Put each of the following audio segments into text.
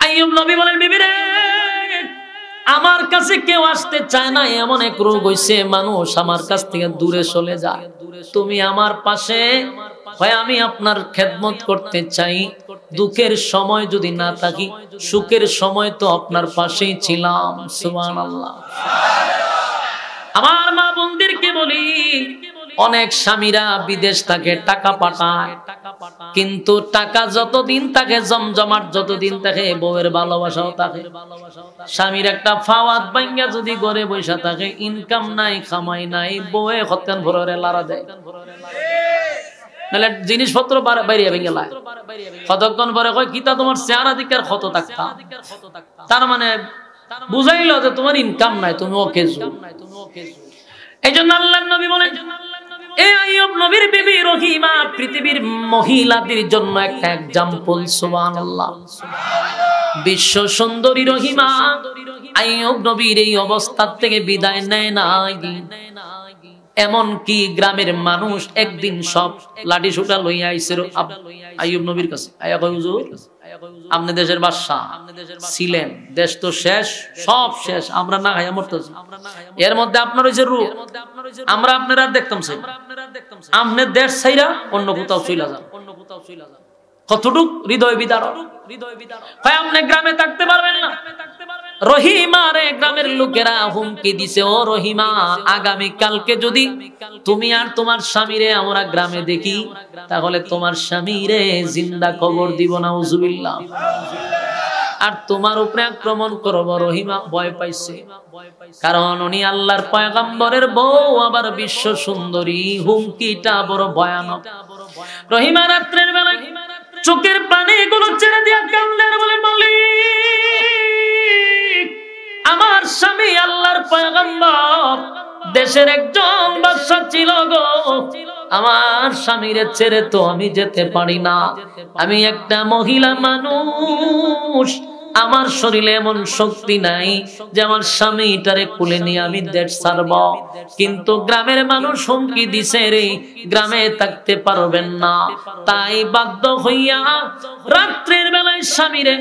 আইয়ুব নবী বলেন, বিবি রে, আমার কাছে কেউ আসতে চায় না, এমন এক রোগ হইছে, মানুষ আমার কাছ থেকে দূরে চলে যায়। তুমি আমার পাশে, হয় আমি আপনার খেদমত করতে চাই, দুঃখের সময় যদি না থাকি, সুখের সময় তো আপনার পাশেই ছিলাম। সুবহানাল্লাহ। আমার মা বোনদেরকে বলি, অনেক স্বামীরা বিদেশ থেকে টাকা পাঠায়, কিন্তু টাকা যতদিন থাকে, জমজমাট যতদিন থাকে, বউয়ের ভালোবাসাও থাকে। স্বামীর একটা ফাওয়াত ভাঙ্গা যদি ঘরে বসে থাকে, ইনকাম নাই, কামাই নাই, বউয়ে হত্যান ভরে লারা দেয়, নাহলে জিনিসপত্র বাইরে ভেঙে লায়। কতক্ষণ পরে কয়, কিতা তোমার চেহারা দিকার ক্ষত থাকতা, তার মানে বুঝাইলো যে তোমার ইনকাম নাই, তুমি ওকে। এই জন্য আল্লাহর নবী বলেন, এই আইয়ুব নবীর বিবি রহিমা পৃথিবীর মহিলাদের জন্য একটা এক্সাম্পল। সুবহানাল্লাহ। বিশ্ব সুন্দরী রহিমা আইয়ুব নবীর এই অবস্থা থেকে বিদায় নেয় নাই। এমন কি গ্রামের মানুষ একদিন সব লাঠি সুটা লইয়া আইছে আইয়ুব নবীর কাছে, আয়া কয়, হুজুর আপনি দেশের বাদশা ছিলেন, দেশ তো শেষ, সব শেষ, আমরা না খাইয়া মরতেছি, এর মধ্যে আপনার হইছে রূপ, আমরা আপনারা দেখতাম চাই, আপনি দেশ ছাইরা অন্য কোথাও চইলা যান। কতটুক হৃদয় বিদারক, হয় আপনি গ্রামে থাকতে পারবেন না। রহিমা রে গ্রামের লোকেরা হুমকি দিছে, ও রহিমা, আগামী কালকে যদি তুমি আর তোমার স্বামীরে আমরা গ্রামে দেখি, তাহলে তোমার স্বামীরে জিন্দা কবর দিব না, নাউজুবিল্লাহ, আর তোমার উপরে আক্রমণ করব। রহিমা ভয় পাইছে, কারণ উনি আল্লাহর পয়গম্বরের বউ, আবার বিশ্ব সুন্দরী, হুমকিটা বড় ভয়ানক। রহিমা রাত্রের বেলায় চোখের পানি গুলো ছেড়ে দিয়া কান্নার বলে, মালিক, আমার স্বামী আল্লাহর পয়গম্বর, দেশের একজন বাদশা ছিল গো, আমার স্বামীরে ছেড়ে তো আমি যেতে পারি না, আমি একটা মহিলা মানুষ, আমার শরীরে এমন শক্তি নাই যে আমার স্বামীটারে কুলে নিয়ে আমি দেশ ছাড়ব, কিন্তু গ্রামের মানুষ হুমকি দিছে রে, গ্রামে থাকতে পারবেন না, তাই বাধ্য হইয়া রাত্রের বেলায় স্বামীরে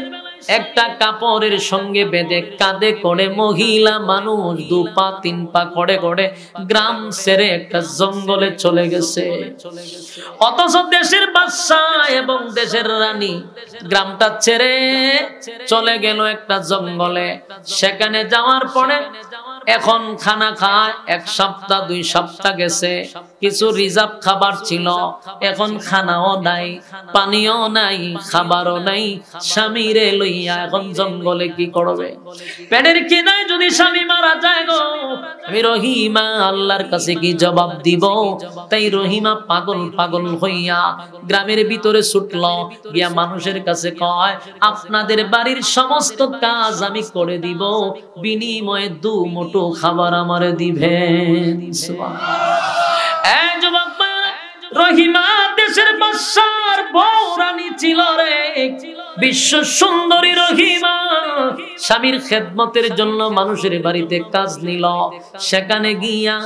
একটা কাপড়ের সঙ্গে বেঁধে কাঁধে করে মহিলা মানুষ 2 পা 3 পা করে করে গ্রাম ছেড়ে একটা জঙ্গলে চলে গেছে। অথচ দেশের বাদশা এবং দেশের রানী গ্রামটা ছেড়ে চলে গেল একটা জঙ্গলে। সেখানে যাওয়ার পরে এখন খানা খায় 1 সপ্তাহ 2 সপ্তাহ গেছে, কিছু রিজার্ভ খাবার ছিল, এখন খানাও নাই, পানিও নাই, খাবারও নাই, স্বামীরে লইয়া এখন জঙ্গলে কি করবে? পেটের খিদায় যদি স্বামী মারা যায় গো, আমি রহিমা আল্লাহর কাছে কি জবাব দিব? তাই রহিমা পাগল পাগল হইয়া গ্রামের ভিতরে ছুটল, গিয়া মানুষের কাছে কয়, আপনাদের বাড়ির সমস্ত কাজ আমি করে দিব, বিনিময়ে 2 মুঠো খাবার আমারে দিবেন। এই যুবক রহিমা দেশের বাদশার বউ রানী ছিল রে, বিশ্ব সুন্দরী রহিমা স্বামীর খেদমতের জন্য মানুষের বাড়িতে কাজ নিল। সেখানে গিয়া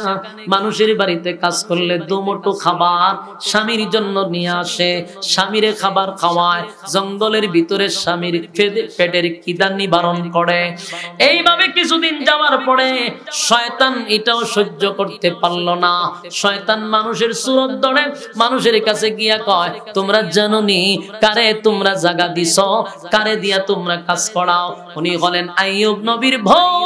মানুষের বাড়িতে কাজ করলে 2 মুঠো খাবার স্বামীর জন্য নিয়ে আসে, স্বামীরে খাবার খাওয়ায়, জঙ্গলের ভিতরে স্বামীর পেটের খিদা নিবারণ করে। এইভাবে কিছুদিন যাওয়ার পরে শয়তান এটাও সহ্য করতে পারল না। শয়তান মানুষের সুরত ধরে মানুষের কাছে গিয়া কয়, তোমরা জানোনি কারে তোমরা জায়গা দিছো, কারে দিয়া তোমরা কাজ করাও? উনি বলেন, আইয়ুব নবীর বউ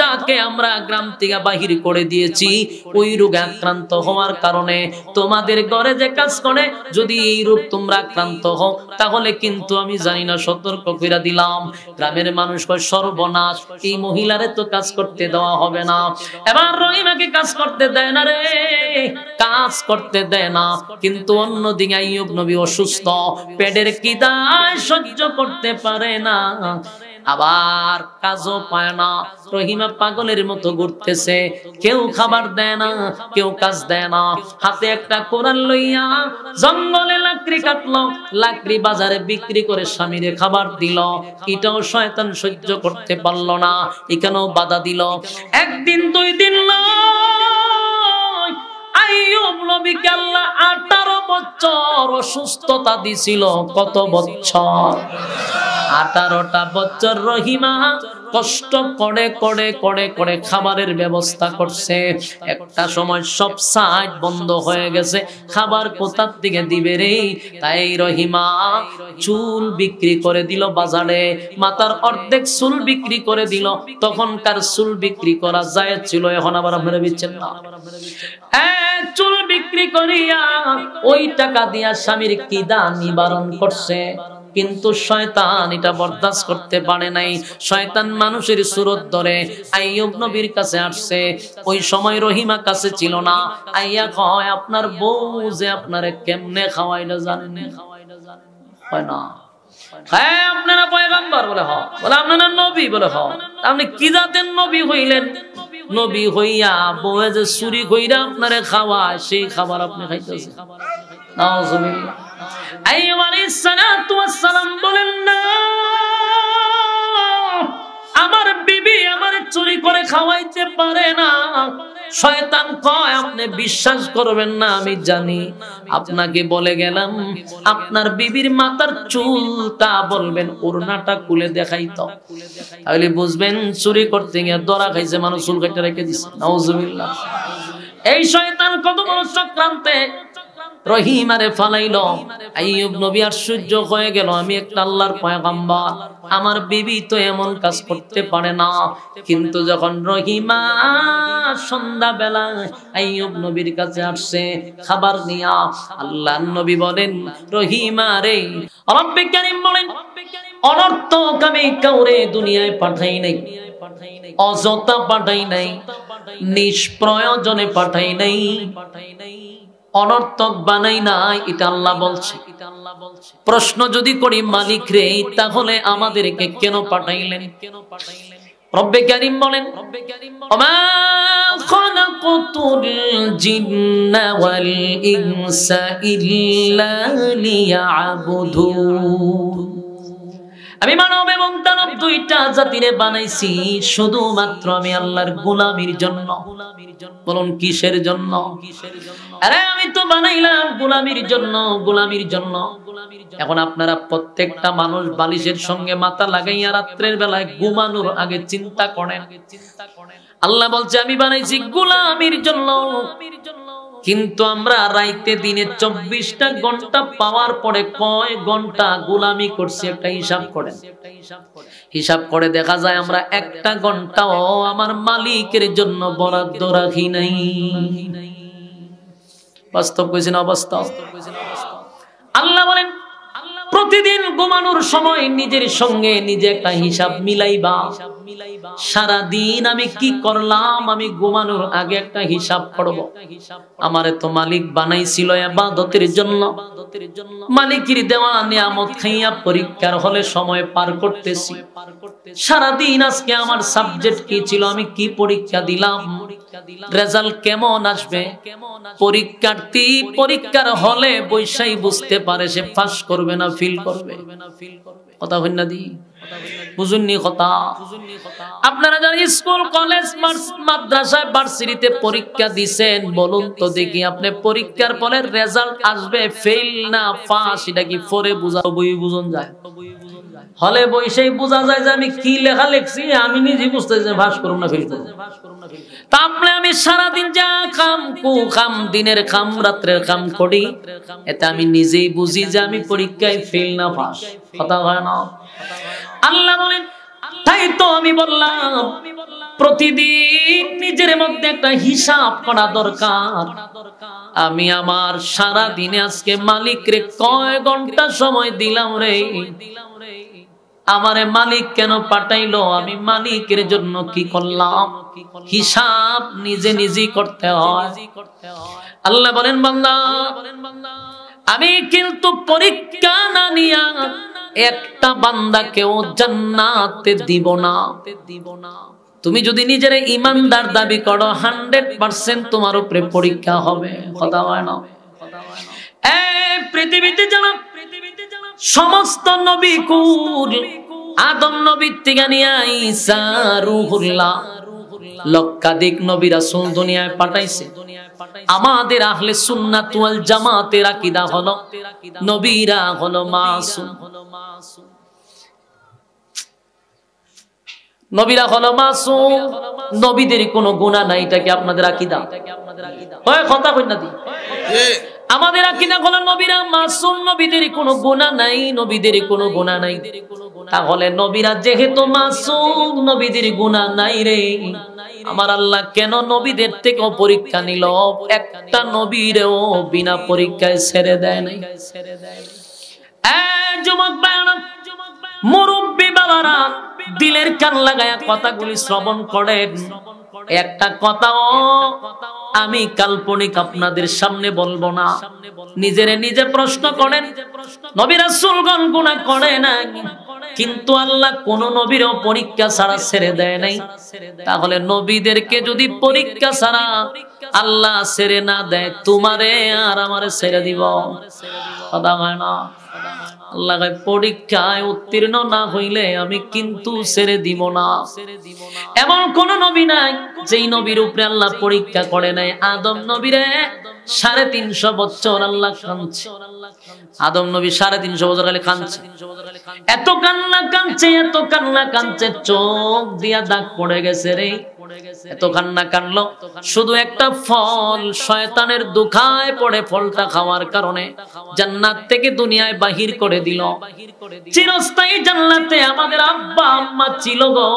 যাকে আমরা গ্রাম থেকে বাহির করে দিয়েছি, ওই রোগে আক্রান্ত হওয়ার কারণে তোমাদের ঘরে যে কাজ করে, যদি এই রোগ তোমরা আক্রান্ত হও, তাহলে কিন্তু আমি জানি না, সতর্ক করে দিলাম। গ্রামের মানুষ কয়, সর্বনাশ, এই মহিলারে তো কাজ করতে দেওয়া হবে না। এবার রহিমাকে কাজ করতে দেয় না রে, কাজ করতে দেয় না। কিন্তু অন্যদিকে আইয়ুব নবী অসুস্থ, পেটের খিদায় সহ্য করতে পারে না, আবার কাজও পায় না। রহিমা পাগলের মতো ঘুরতেছে, কেউ খাবার দেয় না, কেউ কাজ দেয় না। হাতে একটা কোরাল লইয়া জঙ্গলে লাকড়ি কাটলো, লাকড়ি বাজারে বিক্রি করে স্বামীরে খাবার দিল। এটাও শয়তান সহ্য করতে পারল না, এখানেও বাধা দিল। 1 দিন 2 দিন আইয়ুব নবীকে আল্লাহ 18 বছর অসুস্থতা দিছিল। কত বছর? 18টা বছর রহিমা কষ্ট করে করে করে করে খাবারের ব্যবস্থা করছে। একটা সময় সব সাইড বন্ধ হয়ে গেছে, খাবার কোথা থেকে দিবে রে? তাই রহিমা চুল বিক্রি করে দিল বাজারে, মাথার অর্ধেক চুল বিক্রি করে দিল। তখনকার চুল বিক্রি করা যায় ছিল, এখন আবার আপনারা দিচ্ছেন না। চুল বিক্রি করিয়া ওই টাকা দিয়া স্বামীর কিদা নিবারণ করছে। কিন্তু শয়তান এটা বরদাস্ত করতে পারে নাই। শয়তান মানুষের সুরত ধরে আইয়ুব নবীর কাছে আসছে। ওই সময় রহিমা কাছে ছিল না। আইয়া কয়, আপনার বউ যে আপনারে কেমনে খাওয়াইলো জানেন? হয় না? হ্যাঁ, আপনারা পয়গম্বর বলে হ, বলে আপনারা নবী বলে হ। আপনি কি জাতের নবী হইলেন? নবী হইয়া বউয়ে যে চুরি কইরা আপনারে খাওয়ায়, সেই খাবার আপনি খাইতেছেন। নাউজুবিল্লাহ। আইয়ুব আলাইহিস সালাতু ওয়াস সালাম বলেন, না, আমার বিবি আমারে চুরি করে খাওয়াইতে পারে না। শয়তান কয়, আপনি বিশ্বাস করবেন না, আমি জানি। আপনাকে বলে গেলাম, আপনার বিবির মাথার চুলটা বলবেন ওড়নাটা খুলে দেখাইতো, তাহলে বুঝবেন চুরি করতে গিয়ে ধরা খাইছে, মানুষ চুল কেটে রেখে দিছে। নাউজুবিল্লাহ। এই শয়তান কত বড় চক্রান্তে রহিমারে ফালাইলো। আইয়ুব নবী আশ্চর্য হয়ে গেল, আমি একটা আল্লাহর পয়গম্বর, আমার বিবি তো এমন কাজ করতে পারে না। কিন্তু যখন রহিমা সন্ধ্যা বেলা আইয়ুব নবীর কাছে আসছে খাবার নিয়া, আল্লাহর নবী বলেন, রহিমা রে, রব্বে কারীম বলেন, অনর্থক আমি কাউরে দুনিয়ায় পাঠাই নাই, অযথা পাঠাই নাই, নিষ্প্রয়োজনে পাঠাই নাই, অনর্থক বানাই নাই। এটা আল্লাহ বলছে। প্রশ্ন যদি করি, মালিক রে, তাহলে আমাদেরকে কেন পাঠাইলেন? রব্বে কারীম বলেন, ওমা খালাকুতুল জিন্না ওয়াল ইনসা ইল্লা লিয়াবুদুন। আমি মানব এবং দানব দুইটা জাতিরে বানাইছি শুধুমাত্র আমি আল্লাহর গোলামির জন্য। বলুন কিসের জন্য? আরে আমি তো বানাইলাম গোলামির জন্য, গোলামির জন্য। এখন আপনারা প্রত্যেকটা মানুষ বালিশের সঙ্গে মাথা লাগাইয়া রাত্রের বেলায় ঘুমানোর আগে চিন্তা করেন, আল্লাহ বলছে আমি বানাইছি গোলামির জন্য। কিন্তু আমরা রাইতে দিনে 24টা ঘন্টা পাওয়ার পরে কয় ঘন্টা গোলামি করছি একটা হিসাব করেন। হিসাব করে দেখা যায় আমরা একটা ঘন্টাও আমার মালিকের জন্য বরাদ্দ রাখি নাই। বাস্তব কইছি না? বাস্তব। আল্লাহ বলেন, প্রতিদিন ঘুমানোর সময় নিজের সঙ্গে নিজে একটা হিসাব মিলাইবা। সারা দিন আমি কি করলাম, আমি ঘুমানোর আগে একটা হিসাব করব। আমারে তো মালিক বানাইছিল ইবাদতের জন্য, মালিকের দেওয়া নিয়ামত খাইয়া পরীক্ষার হলে সময় পার করতেছি। সারা দিন আজকে আমার সাবজেক্ট কি ছিল, আমি কি পরীক্ষা দিলাম, রেজাল্ট কেমন আসবে, পরীক্ষার্থী পরীক্ষার হলে বৈশাই বুঝতে পারে সে পাস করবে না ফেল করবে। কথা হই না দি? বুঝুননি কথা? আপনারা যারা স্কুল কলেজ মাদ্রাসায় ভার্সিটিতে পরীক্ষা দিবেন, বলুন তো দেখি আপনি পরীক্ষার পরে রেজাল্ট আসবে ফেল না পাস, এটা কি পরে বুঝন যায়? হলে বৈশাই বোঝা যায় যে আমি কি লেখা লিখছি, আমি নিজে বুঝতেছি পাস করব না ফেল করব। তাহলে আমি সারাদিন যা কাম কুকাম, দিনের কাম রাত্রের কাম করি, এটা আমি নিজেই বুঝি যে আমি পরীক্ষায় ফেল না পাস। কথা হয় না? আল্লাহ বলেন, তাই তো আমি বললাম প্রতিদিন নিজের মধ্যে একটা হিসাব করা দরকার। আমি আমার সারা দিনে আজকে মালিকরে কয় ঘন্টা সময় দিলাম রে, আমারে মালিক কেন পাঠাইলো, আমি মালিকের জন্য কি করলাম, হিসাব নিজে নিজেই করতে হয়। আল্লাহ বলেন, বান্দা আমি কিন্তু পরীক্ষা না নিয়া একটা বান্দাকেও জান্নাতে দিব না। তুমি যদি নিজের ইমানদার দাবি করো 100% তোমার উপরে পরীক্ষা হবে। কথা হয় না? এই পৃথিবীতে যারা সমস্ত নবী কুল, আদম নবীর থেকে নিয়ে ঈসা রূহুল্লাহ, লক্ষাধিক নবী রাসূল দুনিয়ায় পাঠাইছে। আমাদের আহলে সুন্নাত ওয়াল জামাতের আকীদা হলো নবীরা হলো মাসুম। নবীরা হলো মাসুম, নবীদের কোনো গুনাহ নাই। এটা কি আপনাদের আকীদা? হয় কথা কই না দি? আমাদের আকীদা হলো নবীরা মাসুম, নবীদের কোনো গুনাহ নাই, নবীদের কোনো গুনাহ নাই। তাহলে নবীরা যেহেতু মাসুম, নবীদের গুনাহ নাই রে, আমার আল্লাহ কেন নবীদের থেকেও পরীক্ষা নিল? একটা নবীরেও বিনা পরীক্ষায় ছেড়ে দেয় নাই। যুবক ভাইরা, মুরব্বি বাবারা, দিলের কান লাগায়া কথাগুলি শ্রবণ করেন। একটা কথাও আমি কাল্পনিক আপনাদের সামনে বলবো না। নিজেরে নিজে প্রশ্ন করেন, নবী রাসূলগণ গুনাহ করে না, কিন্তু আল্লাহ কোন নবীরও পরীক্ষা ছাড়া ছেড়ে দেয় নাই। তাহলে নবীদেরকে যদি পরীক্ষা ছাড়া আল্লাহ ছেড়ে না দেয়, তোমারে আর আমারে ছেড়ে দিব? কথা হয় না। আল্লাহ পরীক্ষায় উত্তীর্ণ না হইলে আমি কিন্তু ছেড়ে দিব না। এমন কোন নবী নাই যেই নবীর উপরে আল্লাহ পরীক্ষা করে নাই। আদম নবীরে 350 বছর আল্লাহ কাঁদছে। আদম নবী 350 বছর খালি কাঁদছে। এত কান্না কাঁদছে, এত কান্না কাঁদছে, চোখ দিয়া দাগ পড়ে গেছে রে। এত কান্না কানলো, শুধু একটা ফল শয়তানের দুখায় পড়ে, ফলটা খাওয়ার কারণে জান্নাত থেকে দুনিয়ায় বাহির করে দিল। চিরস্থায়ী জান্নাতে আমাদের আব্বা আম্মা ছিল গো।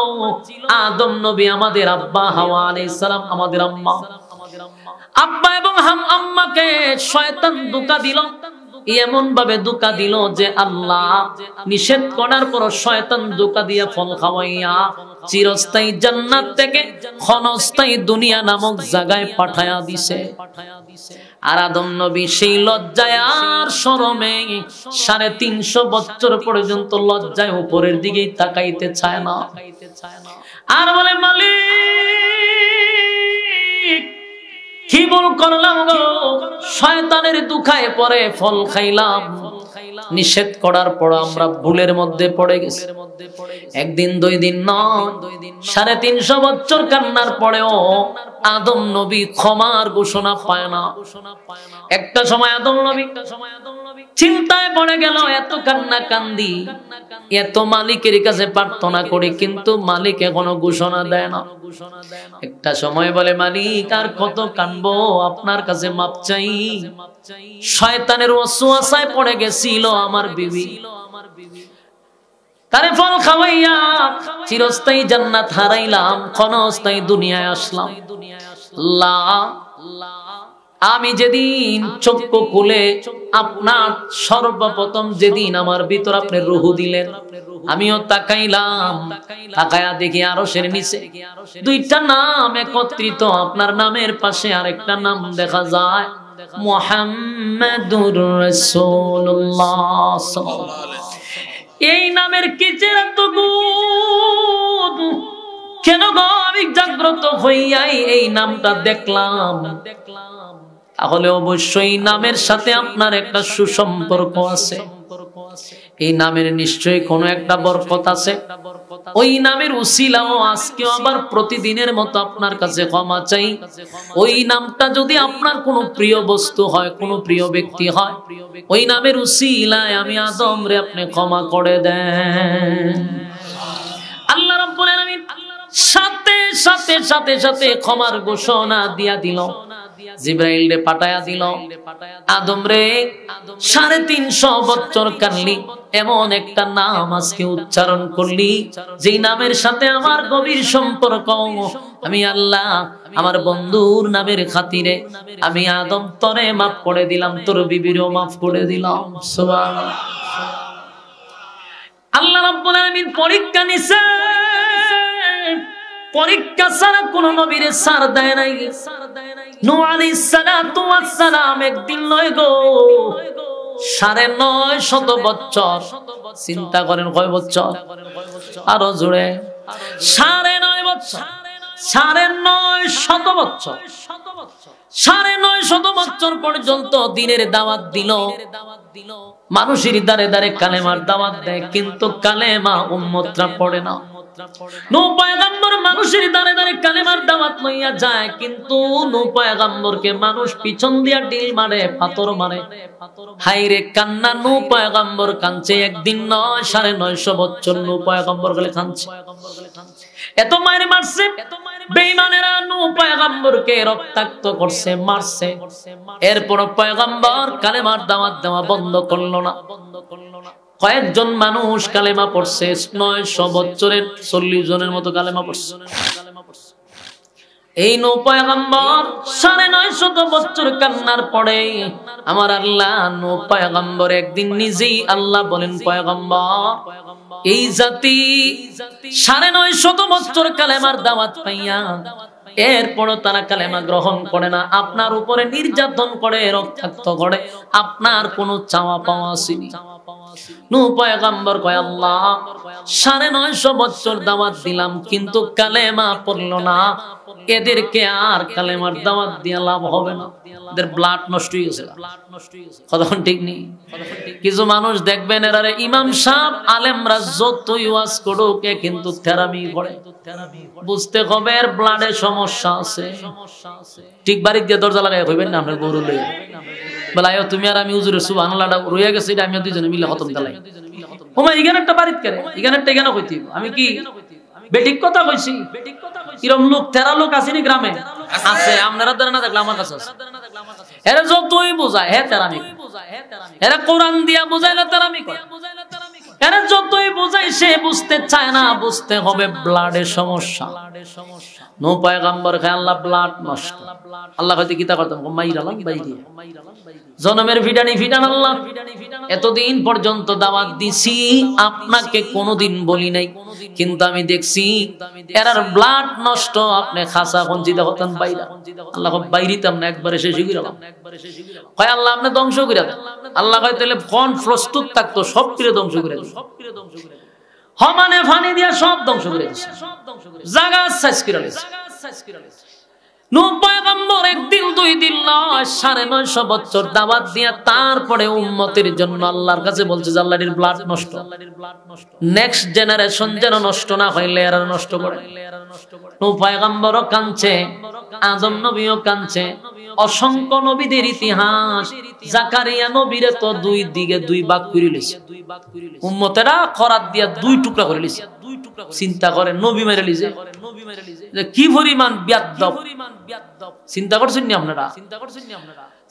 আদম নবী আমাদের আব্বা, হাওয়া আলাইহিস সালাম আমাদের আম্মা। আব্বা এবং আম্মাকে শয়তান ধোঁকা দিল। এমন ভাবে ধোঁকা দিল যে আল্লাহ নিষেধ করার পর শয়তান ধোঁকা দিয়া ফল খাওয়াইয়া চিরস্থায়ী জান্নাত থেকে ক্ষণস্থায়ী দুনিয়া নামক জায়গায় পাঠায়া দিছে। আর আদম নবী সেই লজ্জায় আর শরমে 350 বছর পর্যন্ত লজ্জায় উপরের দিকেই তাকাইতে চায় না। আর বলে, মালিক কি ভুল করলাম গো, শয়তানের দুখায় পরে ফল খাইলাম। নিষেধ করার পর আমরা ভুলের মধ্যে পড়ে গেছি। একদিন দুই দিন নয়, 350 বছর কান্নার পরেও আদম নবী ক্ষমার ঘোষণা পায় না। একটা সময় আদম নবী চিন্তায় পড়ে গেল, এত কান্না কান্দি, এত মালিকের কাছে প্রার্থনা করি, কিন্তু মালিক এখনো ঘোষণা দেয় না। একটা সময় বলে, মালিক আর কত কানবো, আপনার কাছে মাপ চাই। শয়তানের ওয়াসওয়াসায় পড়ে গেছিল আমার বিবি, তারে ফল খাওয়াইয়া চিরস্থায়ী জান্নাত হারাইলাম, ক্ষণস্থায়ী দুনিয়ায় আসলাম। আল্লাহ, আমি যেদিন চক্ষু খুলে আপনার সর্বপ্রথম যেদিন আমার ভিতর আপনি রূহ দিলেন, আমিও তাকাইলাম, তাকায়া দেখি আরশের নিচে দুইটা নাম একত্রিত। আপনার নামের পাশে আরেকটা নাম দেখা যায়, মুহাম্মাদুর রাসূলুল্লাহ সাল্লাল্লাহু আলাইহি ওয়াসাল্লাম। এই নামের কি এত গুণ, কেন গো আমি জাগ্রত হইয়াই এই নামটা দেখলাম? তাহলে অবশ্যই নামের সাথে আপনার একটা সুসম্পর্ক আছে। এই নামের নিশ্চয়ই কোনো একটা বরকত আছে। ওই নামের উসিলাও আজকেও আবার প্রতিদিনের মতো আপনার কাছে ক্ষমা চাই। ওই নামটা যদি আপনার কোনো প্রিয় বস্তু হয়, কোনো প্রিয় ব্যক্তি হয়, ওই নামের উসিলায় আমি আদম রে আপনি ক্ষমা করে দেন। আল্লাহ রাব্বুল আলামিন সাথে সাথে সাথে সাথে ক্ষমার ঘোষণা দিয়া দিল। জিবরাইল রে পাঠায়া দিল, আদম রে 350 বছর কানলি, এমন একটা নাম আজকে উচ্চারণ করলি যেই নামের সাথে আমার গভীর সম্পর্ক। আমি আল্লাহ আমার বন্ধুর নামের খাতিরে আমি আদম তরে মাফ করে দিলাম, তোর বিবিরও মাফ করে দিলাম। সুবহানাল্লাহ। আল্লাহ রাব্বুল আলামিন পরীক্ষা নিছে, পরীক্ষা ছাড়া কোন নবীরে ছাড় দেয় নাই। নূহ আলাইহিস সালাতু ওয়াস সালাম একদিন নয় গো, 950 বছর। চিন্তা করেন কয় বছর? আরো জোরে, 9.5 বছর, 950 বছর, 950 বছর পর্যন্ত দিনের দাওয়াত দিল। মানুষের দ্বারে দ্বারে কালেমার দাওয়াত দেয়, কিন্তু কালেমা উম্মতরা পড়ে না। নূহ পয়গম্বর মানুষের দানে দানে কালেমার দাওয়াত লইয়া যায়, কিন্তু নূহ পয়গম্বরকে মানুষ পিছন দিয়া ডিল মারে, পাথর মারে। হায়রে কান্না, নূহ পয়গম্বর কাঁদছে, একদিন নয় 950 বছর নূহ পয়গম্বর গলে কাঁদছে। এত মায়ের মারছে বেঈমানেরা, নূহ পয়গম্বরকে রক্তাক্ত করছে, মারছে। এরপর পয়গম্বর কালেমার দাওয়াত দেওয়া বন্ধ করলো না। কয়েকজন মানুষ কালেমা পড়ছে, 900 বছরের 40 জনের মতো কালেমা পড়ছে। এই নূহ পয়গম্বর 950 বছর কান্নার পরে আমার আল্লাহ নূহ পয়গম্বর একদিন নিজেই আল্লাহ বলেন, পয়গম্বর এই জাতি 950 বছর কালেমার দাওয়াত পাইয়া এরপরও তারা কালেমা গ্রহণ করে না, আপনার উপরে নির্যাতন করে, রক্তাক্ত করে, আপনার কোনো চাওয়া পাওয়া আসেনি। নূহ পয়গম্বর কয়, আল্লাহ 950 বছর দাওয়াত দিলাম কিন্তু কালেমা পড়লো না, এদেরকে আর কালেমার দাওয়াত দিয়ে লাভ হবে না, এদের ব্লাড নষ্ট হয়ে গেছে। কথা ঠিক নেই? কিছু মানুষ দেখবেন এরারে ইমাম সাহেব আলেমরা যতই ওয়াজ করুক কিন্তু থেরাপি করে, বুঝতে হবে এর ব্লাডে সমস্যা আছে। ঠিক বাড়ি দিয়ে দরজা লাগাই হইবেন না আপনার গরু লইয়া বলাই, তুমি আর আমি হুজুরের সুবহানাল্লাহটা রইয়া গেছে, এটা আমি দুইজনে মিলে খতম দিলাই। ওমা এখানে একটা বাড়িত করে, এখানে একটা এখানে কইতি, আমি কি বেঠিক কথা কইছি? এরকম লোক 13 লোক আসেনি গ্রামে? আছে। আপনারা ধরে না দেখলে আমার কাছে আছে। এরা যতই বোঝায় হে তেরামি, এরা কোরআন দিয়া বুঝাইলে তেরামি করে, এরা যতই বোঝায় সে বুঝতে চায় না, বুঝতে হবে ব্লাডের সমস্যা। নূহ পয়গম্বর খায় আল্লাহ ব্লাড নষ্ট, আল্লাহ হয়তো কিতা করতাম মাইরালাম বাইরে জনমের ভিডানি ভিডান। আল্লাহ এতদিন পর্যন্ত দাওয়াত দিছি, আপনাকে কোনোদিন বলি নাই, কিন্তু আমি দেখছি এরার ব্লাড নষ্ট, আপনি খাসা বঞ্চিত হতেন বাইরা। আল্লাহ বাইরিতাম না, একবারে শেষ হয়ে গেলাম। কয় আল্লাহ আপনি ধ্বংস করে দেন। আল্লাহ কয় তাহলে কোন প্রস্তুত থাকতো সব কিরে ধ্বংস করে দেন। হমানে ফানি দিয়া সব ধ্বংস করে দিছে, জায়গা সাইজ করে দিছে। নূহ পয়গম্বর একদিন 2 দিন নয় 950 বছর দাওয়াত দিয়া তারপরে উম্মতের জন্য আল্লাহর কাছে বলছে যে আল্লাহর ব্লাড নষ্ট, নেক্সট জেনারেশন যেন নষ্ট না হইলে এরা নষ্ট করে। নূহ পয়গম্বরও কাঁদছে, আদম নবীও কাঁদছে, অসংখ্য নবীদের ইতিহাস। জাকারিয়া নবীরে তো 2 দিকে 2 ভাগ করে লিছে, উম্মতেরা খরাত দিয়া 2 টুকরা করে লিছে। চিন্তা করে নবী মেরে লিছে, কি পরিমাণ বিয়াদব। চিন্তা করছেন নি আপনারা?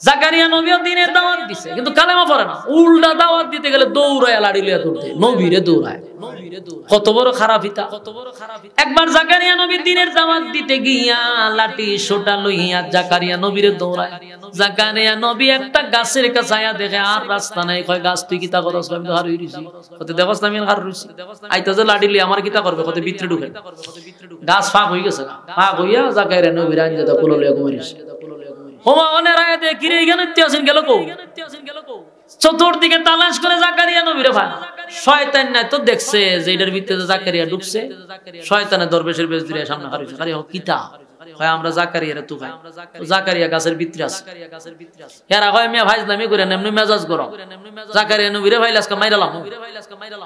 জাকারিয়া নবীও দিনের দাওয়াত দিছে কিন্তু কালেমা পড়ে না, উল্টা দাওয়াত দিতে গেলে দৌড়ায় লাড়ি লিয়া দৌড়তে, নবীরে দৌড়ায়। কত বড় খারাপিতা! একবার জাকারিয়া নবী দিনের দাওয়াত দিতে গিয়া লাঠি সোটা লইয়া জাকারিয়া নবীরে দৌড়ায়। জাকারিয়া নবী একটা গাছের কাছে আয়া দেখে আর রাস্তা নাই, কয় গাছ তুই কিতা করছ? আমি তো হার হই রইছি। কত দেখছ না আমি হার রইছি, আইতা যে লাঠি লই আমার কিতা করবে? কত ভিতরে ঢুকে গাছ ফাঁক হয়ে গেছে, ফাঁক হইয়া জাকারিয়া নবীর আইন যেটা কোলো লইয়া ঘুমাইছে। ওমা অনেক আগে দিয়ে কিরে এখানে আছেন গেল কো? চতুর্দিকে তালাশ করে জাকারিয়া নবীরে ভাই, শয়তান নাই তো দেখছে যে এটার ভিতরে জাকারিয়া ঢুকছে, শয়তানের দরবেশের বেশ দিয়ে সামনে হারিয়েছে। আরে কিতা হয় আমরা জাকারিয়ারে তু খাই, জাকারিয়া গাছের ভিতরে আছে। এরা কয় মিয়া ভাইজলামি করে এমনি মেজাজ গরম, জাকারিয়া নবীরে ভাইলে আজকে মাইরালাম।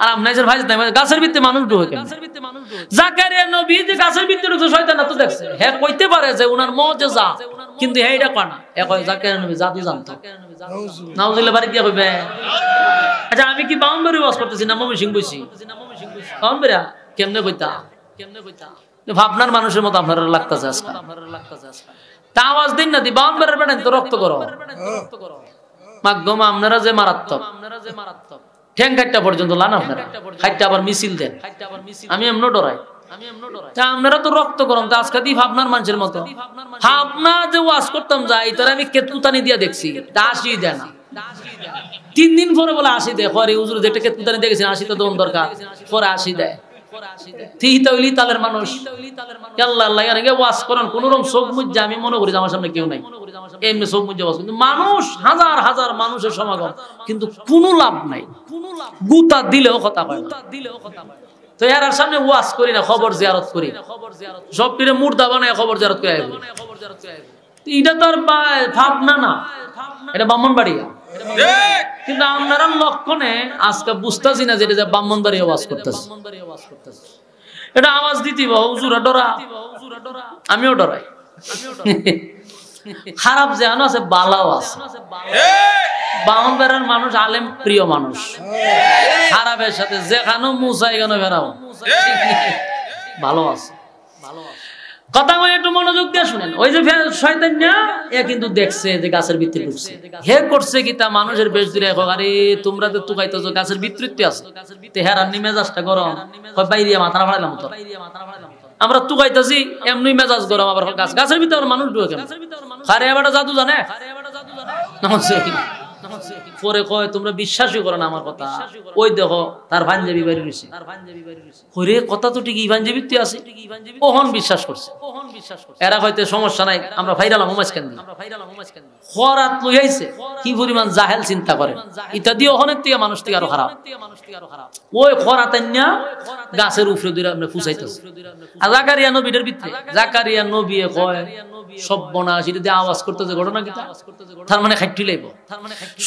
আর আমনাইজের ভাইজলামি গাছের ভিতরে মানুষ ঢুকে কেন? জাকারিয়া নবী যে গাছের ভিতরে ঢুকছে শয়তান তো দেখছে, হ্যাঁ কইতে পারে যে উনার মুজিজা, কিন্তু হ্যাঁ এটা কয় না। এ কয় জাকারিয়া নবী জাদু জানতো। নাউজুবিল্লাহ বাড়ি দিয়া কইবে। আচ্ছা আমি কি বাউন্ডারি ওয়াজ করতেছি না মমি সিং বইছি? বাউন্ডারিয়া কেমনে কইতা? ভাবনার মানুষের মতো আপনারা লাগতেছে আজকাল। তা আওয়াজ দিন না দি বাউন্ডারির বেড়েন তো রক্ত করো মাগমা। আপনারা যে মারাত্মক, ঠ্যাং খাইটা পর্যন্ত লান আপনারা, খাইটা আবার মিছিল দেন। আমি এমন ডরাই, আপনারা তো রক্ত গরম। তা আজকে দি ভাবনার মানুষের মতো ভাবনা যে ওয়াজ করতাম যাই তোর আমি কেতুতানি দিয়া দেখছি, তা 80 দেয় না। 3 দিন পরে বলে 80 দেয়। পরে হুজুর যেটা কেতুতানি দেখেছেন 80 তো দন দরকার, পরে 80 দেয়। তালের মানুষ আল্লাহ আল্লাহ ওয়াজ করেন কোন রকম চোখ মুজ্জা, আমি মনে করি আমার সামনে কেউ নাই, এমনি চোখ মুজ্জা ওয়াজ। কিন্তু মানুষ হাজার হাজার মানুষের সমাগম, কিন্তু কোনো লাভ নাই, গুতা দিলেও কথা কয় না। তো এর সামনে ওয়াজ করি না, খবর জিয়ারত করি, সব পীরে মুর্দা বানায় খবর জিয়ারত করে আইব। এটা তো আর ভাবনা না, এটা ব্রাহ্মণবাড়িয়া। কিন্তু আপনারা লক্ষণে আজকে বুঝতেছি না যেটা ব্রাহ্মণবাড়িয়া ওয়াজ করতেছে। এটা আওয়াজ দিতে হুজুরা ডরা, আমিও ডরাই। খারাপ যেন আছে বালাও আছে। বামন বেড়ার মানুষ আলেম প্রিয় মানুষ, খারাপের সাথে যেখানে মুসাই কেন বেড়াও ভালো আছে। কথা বলে একটু মনোযোগ দিয়ে শুনেন। ওই যে শয়তান না এ কিন্তু দেখছে যে গাছের ভিতরে ঢুকছে, হে করছে কি তা মানুষের বেশ দূরে এখন আরে তোমরা তো তুকাইতেছো গাছের ভিতরতে আছে তে হেরার মেজাজটা গরম কই বাইরিয়া মাথা ফাড়াইলাম তো আমরা তুকাইতেছি এমনি মেজাজ গরম আবার গাছের ভিতর মানুষ ঢুকে কেন আরে এবারটা জাদু জানে পরে কয় তোমরা বিশ্বাসই করো না আমার কথা, ওই দেখো তার পাঞ্জাবি বাড়ি রয়েছে, ওরে কথা তো ঠিকই পাঞ্জাবি তুই আছে ওহন বিশ্বাস করছে। এরা হয়তো সমস্যা নাই আমরা ফাইরালাম হোমাজকেন খরাত লই আইছে কি পরিমাণ জাহেল চিন্তা করে ইটা দিয়ে অনেক থেকে মানুষ থেকে আরো খারাপ। ওই খরাত না গাছের উপরে দুইরা আমরা ফুসাইতেছি। আর জাকারিয়া নবীর ভিতরে জাকারিয়া নবী কয় সর্বনাশ এটা দিয়ে আওয়াজ করতেছে ঘটনা কি তার মানে খাইটি লাইব।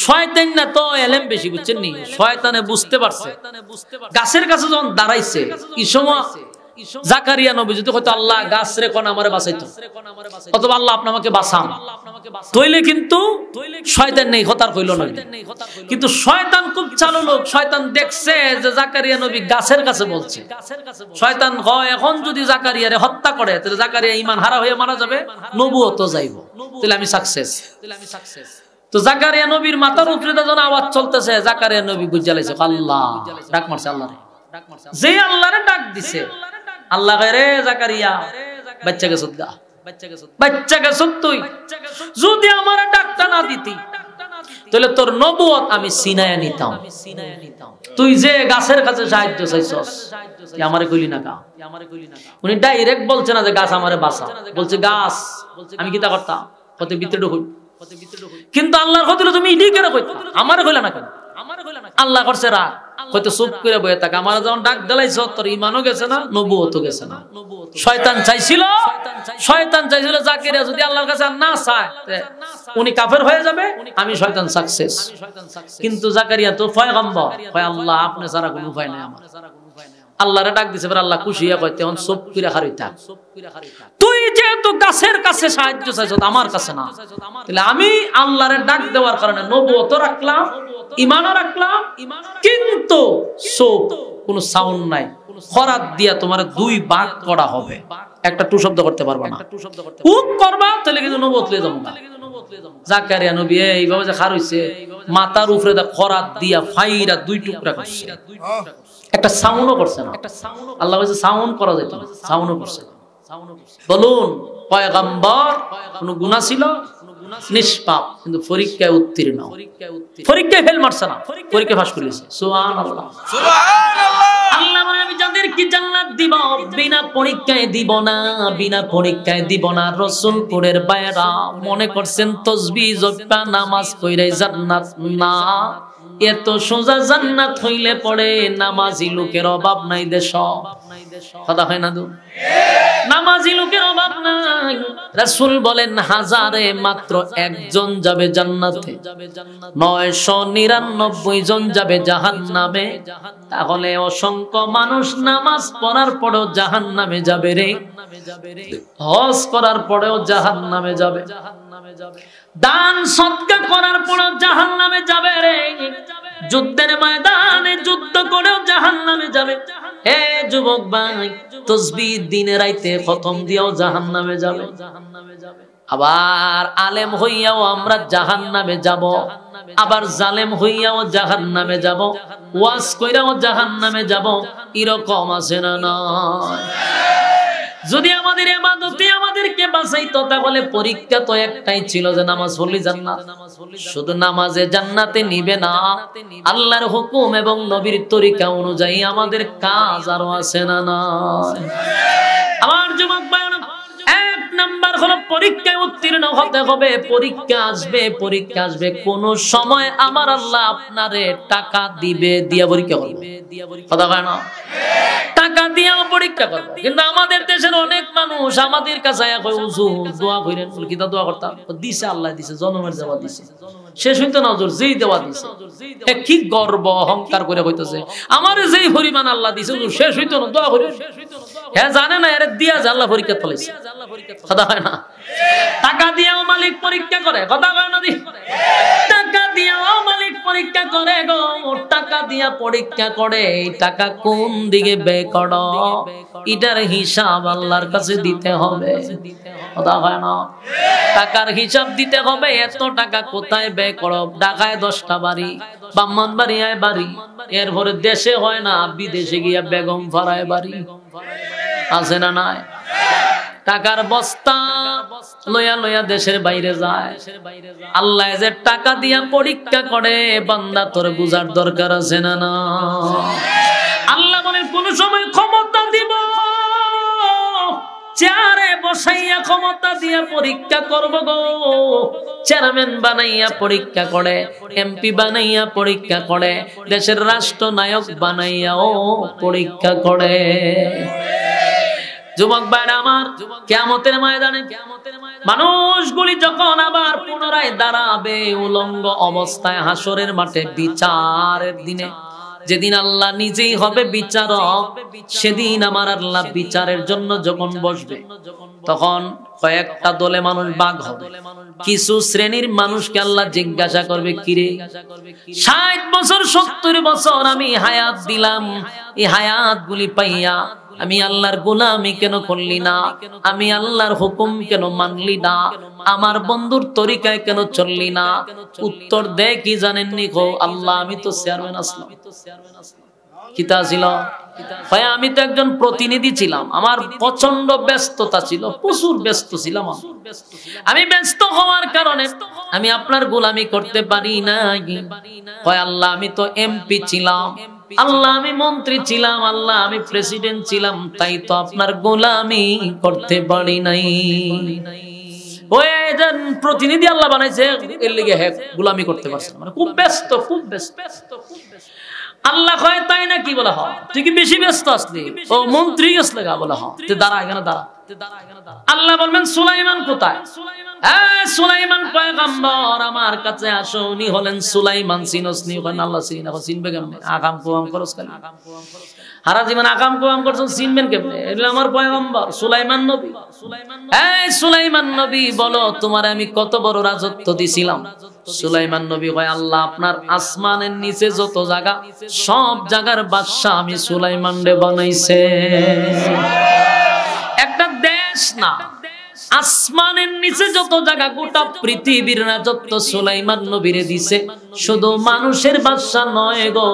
শয়তান না তো এলেম বেশি বুঝছেন নি, শয়তানে বুঝতে পারছে গাছের কাছে যখন দাঁড়াইছে এই সময় জাকারিয়া নবী যদি হয়তো আল্লাহ গাছ রে কোন আমারে বাঁচাইতো অথবা আল্লাহ আপনি আমাকে বাঁচান তইলে কিন্তু শয়তান নেই হতার কইল না। কিন্তু শয়তান খুব চালু লোক, শয়তান দেখছে যে জাকারিয়া নবী গাছের কাছে বলছে। শয়তান হয় এখন যদি জাকারিয়ারে হত্যা করে তাহলে জাকারিয়া ঈমান হারা হয়ে মারা যাবে, নবুয়ত যাইব, তাহলে আমি সাকসেস। তো জাকারিয়া নবীর মাথার উপরে যখন আওয়াজ চলতেছে জাকারিয়া নবী বুঝা লাইছে আল্লাহ ডাক মারছে, আল্লাহরে যে আল্লাহরে ডাক দিছে আল্লাহ কয় রে জাকারিয়া বাচ্চাকে সুদ্দা বাচ্চাকে তুই যদি আমার ডাকটা না দিতি তাহলে তোর নবুয়ত আমি সিনায়া নিতাম। তুই যে গাছের কাছে সাহায্য চাইছস আমারে কইলি না কা, উনি ডাইরেক্ট বলছে না যে গাছ আমারে বাঁচা, বলছে গাছ আমি কিতা করতাম কত ভিতরে ঢুকুই। কিন্তু আল্লাহর কথা তুমি ইডি কেন কইতা আমারে কইলা না কেন, আল্লাহ করছে রাগ হয়তো চুপ করে বয়ে থাক। আমার যখন ডাক দিলাইছ তোর ঈমানও গেছে না নবুয়তও গেছে না। শয়তান চাইছিল জাকারিয়া যদি আল্লাহর কাছে না চায় উনি কাফের হয়ে যাবে, আমি শয়তান সাকসেস। কিন্তু জাকারিয়া তো পয়গম্বর, কয় আল্লাহ আপনি ছাড়া কোনো উপায় নাই আমার। আল্লাহরে ডাক দিছে আল্লাহ খুশি হয়ে কয় তখন চুপ করে খাড়ি থাক, তুই যেহেতু গাছের কাছে সাহায্য চাইছ আমার কাছে না, তাহলে আমি আল্লাহরে ডাক দেওয়ার কারণে নবুয়ত রাখলাম ঈমানও রাখলাম, কিন্তু চুপ কোনো সাউন্ড নাই, খরাত দিয়া তোমার দুই ভাগ করা হবে, একটা টু শব্দ করতে পারবা না, উক করবা তাহলে কিন্তু নবুয়ত লয়ে যাবো না। জাকারিয়া নবী এইভাবে যে খার হইছে মাথার উপরে খরাত দিয়া ফাইরা দুই টুকরা করছে, একটা সাউন্ডও করছে না। আল্লাহ বলেছে সাউন্ড করা যেত না, সাউন্ডও করছে না। বলুন পয়গম্বর কোন গুনাহ ছিল নিষ্পাপ কিন্তু পরীক্ষায় উত্তীর্ণ, পরীক্ষায় ফেল মারছে না, পরীক্ষা পাস করেছে। সুবহানাল্লাহ সুবহানাল্লাহ। আল্লাহ বলে আমি যাদেরকে জান্নাত দিব বিনা পরীক্ষায় দিব না, বিনা পরীক্ষায় দিব না। রাসূলপুরের বাইরা মনে করছেন তাসবিহ জপা নামাজ পড়ে জান্নাত না, এত সোজা জান্নাত হইলে পড়ে নামাজি লোকের অভাব নাই দেশ, কথা হয় না তো নামাজি লোকের অভাব নাই। রাসূল বলেন হাজারে মাত্র একজন যাবে জান্নাতে, 999 জন যাবে জাহান্নামে। তাহলে অসংখ্য মানুষ নামাজ পড়ার পরেও জাহান্নামে যাবে রে, হজ করার পরেও জাহান্নামে যাবে, দান সদকা করার পরেও জাহান্নামে যাবে রে, যুদ্ধের ময়দানে যুদ্ধ করেও জাহান্নামে যাবে। হে যুবক ভাই তাসবিহ দিনে রাইতে খতম দিয়েও জাহান্নামে যাবে, আবার আলেম হইয়াও আমরা জাহান্নামে যাব, আবার জালেম হইয়াও জাহান্নামে যাব, ওয়াজ কইরাও জাহান্নামে যাব। এরকম আছে না নয়? যদি আমাদের ইবাদতে আমাদেরকে বাঁচাইতো তাহলে পরীক্ষা তো একটাই ছিল যে নামাজ পড়লে জান্নাত। শুধু নামাজে জান্নাতে নিবে না, আল্লাহর হুকুম এবং নবীর তরিকা অনুযায়ী আমাদের কাজ আরো আছে না নয়? আমার যুবক ভাইরা, এক নাম্বার হলো পরীক্ষায় উত্তীর্ণ হতে হবে, পরীক্ষা আসবে, কোন সময় আমার আল্লাহ আপনারে টাকা দিবে, দিয়া পরীক্ষা করবে। কথা কয় না? টাকা দিয়ে পরীক্ষা করবে। কিন্তু আমাদের দেশের অনেক মানুষ আমাদের কাছে হুজুর দোয়া করেন, কি তা দোয়া করতাম, দিছে আল্লাহ দিছে, জন্মের দেওয়া দিছে, শেষ হইতো না হুজুর, যেই দেওয়া দিছে। কি গর্ব অহংকার করে হইতেছে, আমার যেই পরিমাণ আল্লাহ দিছে হুজুর শেষ হইতো না, দোয়া করেন। হ্যাঁ জানে না এর দিয়া যে আল্লাহ পরীক্ষা ফলাইছে। কথা হয় না? টাকা দিয়েও মালিক পরীক্ষা করে। কথা হয় না? টাকা দিয়েও মালিক পরীক্ষা করে গো, টাকা দিয়া পরীক্ষা করে। এই টাকা কোন দিকে ব্যয় করো, এটার হিসাব আল্লাহর কাছে দিতে হবে। কথা হয় না? টাকার হিসাব দিতে হবে, এত টাকা কোথায় ব্যয় করো। ঢাকায় 10টা বাড়ি, ব্রাহ্মণবাড়িয়ায় বাড়ি, এরপরে দেশে হয় না, বিদেশে গিয়া বেগম ফারায় বাড়ি, আছে না নাই? টাকার বস্তা লইয়া লইয়া দেশের বাইরে যায়। আল্লাহ যে টাকা দিয়া পরীক্ষা করে, বান্দা তোর বুঝার দরকার আছে না না? আল্লাহ বলে কোন সময় ক্ষমতা দিব, চেয়ারে বসাইয়া ক্ষমতা দিয়া পরীক্ষা করব গো। চেয়ারম্যান বানাইয়া পরীক্ষা করে, এমপি বানাইয়া পরীক্ষা করে, দেশের রাষ্ট্রনায়ক বানাইয়াও পরীক্ষা করে। যুবক ভাইরা আমার, কিয়ামতের ময়দানে মানুষগুলি যখন আবার পুনরায় দাঁড়াবে উলঙ্গ অবস্থায় হাসরের মাঠে বিচারের দিনে, যেদিন আল্লাহ নিজেই হবে বিচারক, সেদিন আমার আল্লাহ বিচারের জন্য যখন বসবে, তখন কয়েকটা দলে মানুষ ভাগ হবে। কিছু শ্রেণীর মানুষকে আল্লাহ জিজ্ঞাসা করবে, কিরে 60 বছর 70 বছর আমি হায়াত দিলাম, এই হায়াত গুলি পাইয়া আমি আল্লাহর গোলামি কেন করলি না, আমি আল্লাহর হুকুম কেন মানলি না, আমার বন্ধুর তরিকায় কেন চললি না? উত্তর দেয় কি জানেননি? গো আল্লাহ, আমি তো চেয়ারম্যান আসলাম। কিতা ছিল? আমি তো একজন প্রতিনিধি ছিলাম, আমার প্রচন্ড ব্যস্ততা ছিল, প্রচুর ব্যস্ত ছিলাম। আমি ব্যস্ত হওয়ার কারণে আমি আপনার গোলামি করতে পারি নাই। আল্লাহ, আমি তো এমপি ছিলাম, আল্লাহ আমি মন্ত্রী ছিলাম, আল্লাহ আমি প্রেসিডেন্ট ছিলাম, তাই তো আপনার গোলামি করতে পারি নাই। ওই একজন প্রতিনিধি আল্লাহ বানাইছে, এর লিগে হ্যাঁ গোলামি করতে পারছে, মানে খুব ব্যস্ত, খুব ব্যস্ত। আল্লাহ কয় তাই না? কি বলা হয়, তুই কি বেশি ব্যস্ত আসলি? ও মন্ত্রী গেছলে গা, বলা হয় তুই দাঁড়া, এখানে দাঁড়া। আল্লাহ বলবেন সুলাইমান কোথায়? সুলাইমান পয়গম্বর আমার কাছে আসো। উনি হলেন সুলাইমান। চিনসনি? আল্লাহ চিনি না। চিনবে কেমনে? আকাম কুয়াম করস খালি, হারা জীবন আকাম কুয়াম করছেন, চিনবেন কেমনে? এটা আমার পয়গম্বর সুলাইমান নবী। সুলাইমান নবী বলো, তোমার আমি কত বড় রাজত্ব দিছিলাম? সুলাইমান নবী কয়, আল্লাহ আপনার আসমানের নিচে যত জায়গা, সব জায়গার বাদশা আমি সুলাইমান রে বানাইছে। একটা দেশ না, আসমানের নিচে যত জায়গা, গোটা পৃথিবীর রাজত্ব সুলাইমান নবীরে দিছে। শুধু মানুষের বাদশা নয় গো,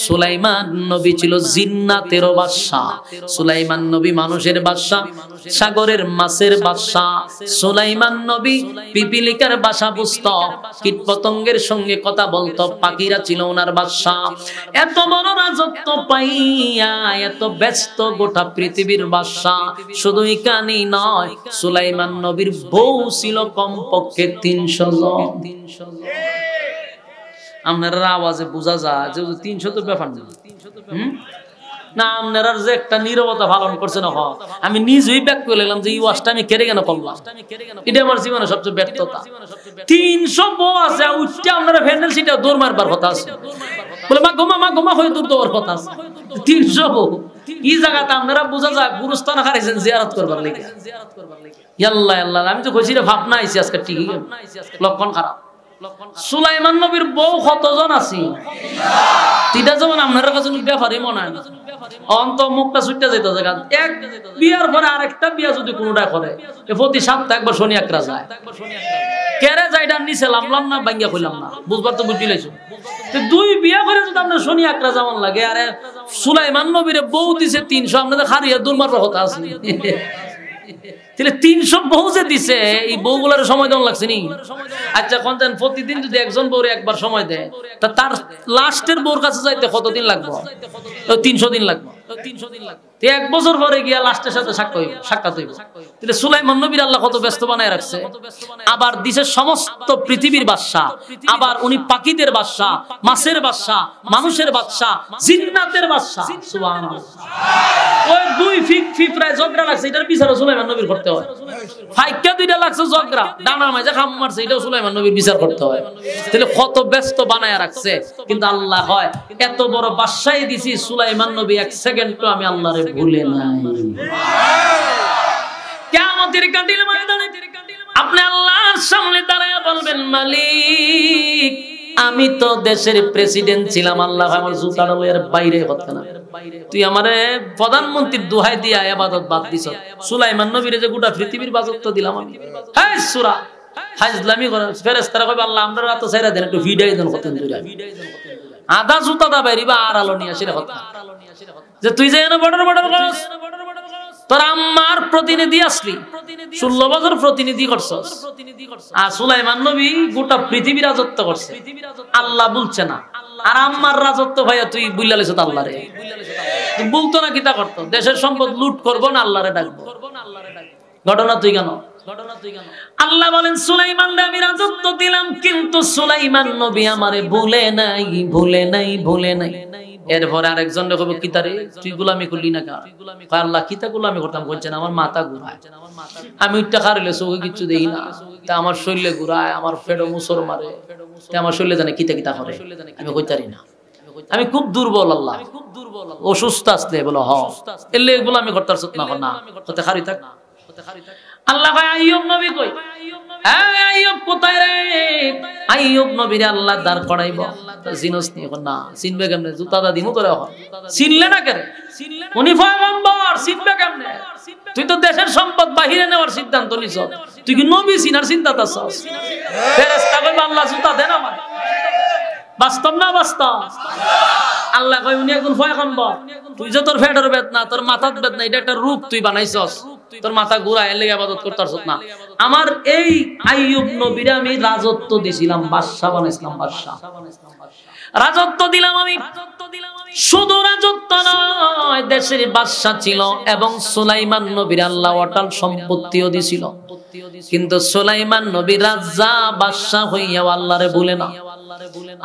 সুলাইমান নবী ছিল জিন্নাতেরও বাদশা। সুলাইমান নবী মানুষের বাদশা, সাগরের মাছের বাদশা। সুলাইমান নবী পিপিলিকার বাসা বুঝত, কীট পতঙ্গের সঙ্গে কথা বলতো, পাখিরা ছিল ওনার বাদশা। এত বড় রাজত্ব পাইয়া এত ব্যস্ত গোটা পৃথিবীর বাদশা। শুধু এখানেই নয়, সুলাইমান নবীর বউ ছিল কমপক্ষে 300 জন। আপনারা আওয়াজে বোঝা যায় যে 300 তো ব্যাপার না। না, আপনারা যে একটা নীরবতা পালন করছে না, আমি নিজেই ব্যাক করে নিলাম যে এই ওয়াজটা আমি কেড়ে কেন করলাম। এটা আমার জীবনে সবচেয়ে ব্যর্থতা। 300 বউ আছে, উঠতে আপনারা ফ্যান্ডেল সিটা দৌড় মারবার কথা আছে, বলে মা গোমা হয়ে দৌড় দেওয়ার কথা আছে। 300 বউ কি জায়গাতে আপনারা বোঝা যায় গুরুস্থান হারাইছেন জিয়ারত করবার লাগে। আল্লাহ আল্লাহ, আমি তো কইছি রে ভাবনা আইছি আজকে, ঠিক লক্ষণ খারাপ। সুলাইমান নবীর বউ কতজন আছে? তিনটা যেমন আপনার কাছে ব্যাপারই মনে হয় না। অন্ত মুখটা ছুটতে যেত জায়গা, এক বিয়ার পরে আরেকটা বিয়া যদি কোনোটা করে, প্রতি সপ্তাহে একবার শনি একরা যায়। কেরে যাইডার নিচে লামলাম না, ভাঙ্গিয়া কইলাম না, বুঝবার তো বুঝি লাইছো। 2 বিয়া করে যদি আপনার শনি একরা যেমন লাগে, আরে সুলাইমান নবীর বউ দিছে 300, আপনাদের খারিয়া দুর্মার কথা আছে। 300 বউ যে দিছে, এই বউগুলার সময় দেওয়া লাগছে নি? আচ্ছা কোনদিন প্রতিদিন যদি একজন বউরে একবার সময় দেয়, তা তার লাস্টের বউর কাছে যাইতে কতদিন লাগবে? 300 দিন লাগবে। 300 দিন লাগবে। 1 বছর পরে গিয়া লাস্টের সাথে সাক্ষাৎ হইব। তাহলে সুলাইমান নবীর আল্লাহ কত ব্যস্ত বানায় রাখছে। আবার দিছে সমস্ত পৃথিবীর বাদশা, আবার উনি পাখিদের বাদশা, মাছের বাদশা, মানুষের বাদশা, জিন্নাতের বাদশা। সুবহানাল্লাহ। ওই 2 ফিফরায় ঝগড়া লাগছে, এটার বিচার সুলাইমান নবীর করতে হয়। ফাইকা 2টা লাগছে ঝগড়া, ডানার মাঝে খাম মারছে, এটাও সুলাইমান নবীর বিচার করতে হয়। তাহলে কত ব্যস্ত বানায় রাখছে। কিন্তু আল্লাহ হয় এত বড় বাদশাই দিছি, সুলাইমান নবী 1 সেকেন্ডও আমি আল্লাহরে ভুলে নাই। কিয়ামতের কাঠিন ময়দানে আপনি আল্লাহর সামনে দাঁড়ায় বলবেন, মালিক আমি তো দেশের প্রেসিডেন্ট ছিলাম, আল্লাহ আমার জুতাটা এর বাইরে হতে না, তুই আমারে প্রধানমন্ত্রীর দোহাই দিয়া ইবাদত বাদ দিছ। সুলাইমান নবীরে যে গোটা পৃথিবীর বাজত্ব দিলাম আমি। হ্যাঁ সূরা হাজলামি করে ফেরেশতারা কইবে, আল্লাহ আমরা তো ছাইরা দেন, একটু ভিডিও দেন কত দূরে আধা জুতা দা বাইরিবা আর আলো নিয়ে আসে কথা যে তুই যে এনে বর্ডার করস, তোর আম্মার প্রতিনিধি আসলি, 16 বছর প্রতিনিধি করছস। আর সুলাইমান নবী গোটা পৃথিবী রাজত্ব করছে, আল্লাহ বলছে না। আর আম্মার রাজত্ব ভাইয়া তুই বুইলা লইছ আল্লাহরে, বলতো না কিতা করতো, দেশের সম্পদ লুট করবো না আল্লাহরে ডাকবো। ঘটনা তুই কেন? আল্লাহ বলেন সুলাইমান আমি রাজত্ব দিলাম, কিন্তু সুলাইমান নবী আমারে ভুলে নাই, ভুলে নাই, ভুলে নাই। এরপরে আরেকজন কইব, কিতারে তুই গোলামি করলি না কেন? আল্লাহ কিতা গোলামি করতাম, বলছেন আমার মাথা ঘুরায়, আমি উঠতে খারিলে চোখে কিচ্ছু দেখি না, তা আমার শরীরে ঘুরায়, আমার ফেডো মুসর মারে, আমার শরীরে জানে কিতা কিতা করে, আমি কইতারি না, আমি খুব দুর্বল, আল্লাহ অসুস্থ আসলে বলো হ এলে গোলামি করতার সুত না না হতে খারি থাক। আল্লাহ ভাই আইয়ুব নবী কই, এই আইয়ুব কোথায় রে? আইয়ুব নবীর আল্লাহ দাঁড় করাইব, জিনস নিয়ে না চিনবে কেমনে? জুতা দা দিমু তোরে, চিনলে না কেন? উনি পয়গম্বর, চিনবে কেমনে? তুই তো দেশের সম্পদ বাহিরে নেওয়ার সিদ্ধান্ত নিছ, তুই কি নবী চিনার চিন্তা করছস? ফেরেশতা কইবে আল্লাহ জুতা দেন আমার। বাস্তব না বাস্তব? আল্লাহ কই উনি একজন পয়গম্বর, তুই যে তোর ফেডের বেদনা, তোর মাথার বেদনা, এটা একটা রূপ তুই বানাইছস, তোর মাথা ঘুরায় এলে ইবাদত করতারছস না। আমার এই আইয়ুব নবীরে আমি রাজত্ব দিছিলাম, বাদশা বানাইছিলাম, বাদশা রাজত্ব দিলাম আমি। শুধু রাজত্ব নয়, দেশের বাদশা ছিল এবং সুলাইমান নবীর আল্লাহ অটল সম্পত্তিও দিছিল। কিন্তু সুলাইমান নবী রাজা বাদশা হইয়া আল্লাহরে ভুলে না।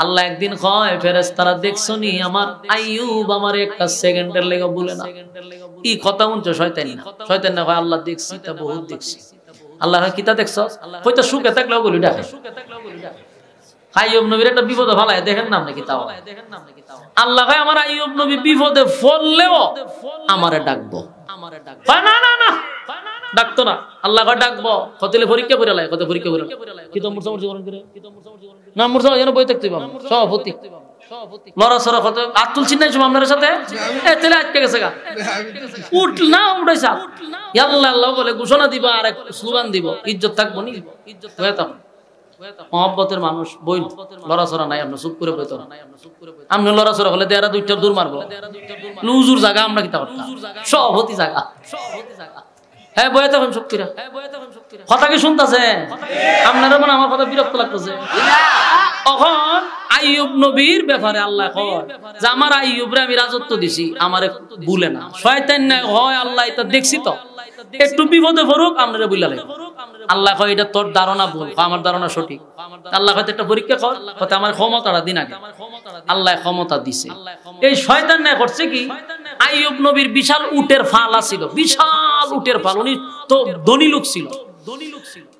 আল্লাহ একদিন কয়, ফেরেশতারা দেখছনি আমার আইয়ুব আমার একটা সেকেন্ডের লেগে ভুলে না। এই কথা শুনছো শয়তান না? শয়তান না কয় আল্লাহ দেখছি, তা বহুত দেখছি। আল্লাহ কিতা দেখছস? হয়তো সুখে থাকলেও বলি ডাকে। আইয়ুব নবীর একটা বিপদে ফালায় দেখেন না আপনি কিতাব। আল্লাহ কয় আমার আইয়ুব নবী বিপদে পড়লেও আমারে ডাকবো। না না না ডাকতো না। আল্লাহ কয় ডাকবো, কতলে পরীক্ষা করে লাই, কত পরীক্ষা করে কি তো মুরসামুরসি করেন করে না, মুরসা যেন বই থাকতে পাবো সভাপতি লড়াছড়া কত আতুল চিন্নাই সময় আপনার সাথে তেলে আটকে গেছে গা, উঠ না উঠাইছে আল্লাহ আল্লাহ বলে ঘোষণা দিবা আর এক স্লোগান দিব, ইজ্জত থাকবো নি? ইজ্জত হয়ে থাকবো। মহব্বতের মানুষ বই লড়াছড়া নাই, আপনার চুপ করে বইতো না। আপনি লড়াছড়া হলে দেয়ারা 2টা দূর মারবো, লুজুর জায়গা আমরা কিতা করতাম, সভাপতি জায়গা। হ্যাঁ বয়ে তখন শক্তিরা কথা কি শুনতেছে? আপনারা মনে আমার কথা বিরক্ত লাগতেছে। তখন আইয়ুব নবীর ব্যাপারে আল্লাহ কয় যে আমার আইয়ুবরে আমি রাজত্ব দিছি, আমারে ভুলে না। শয়তান না হয় আল্লাহ এটা দেখছি তো, একটু বিপদে পড়ুক আপনারা বুঝলা লাগে। আল্লাহ কয় এটা তোর ধারণা ভুল, আমার ধারণা সঠিক। আল্লাহ হয়তো একটা পরীক্ষা কর, হয়তো আমার ক্ষমতাটা দিন আগে আল্লাহ ক্ষমতা দিছে। এই শয়তান না করছে কি, আইয়ুব নবীর বিশাল উটের ফাল ছিল, বিশাল উটের ফাল, উনি তো ধনী লোক ছিল।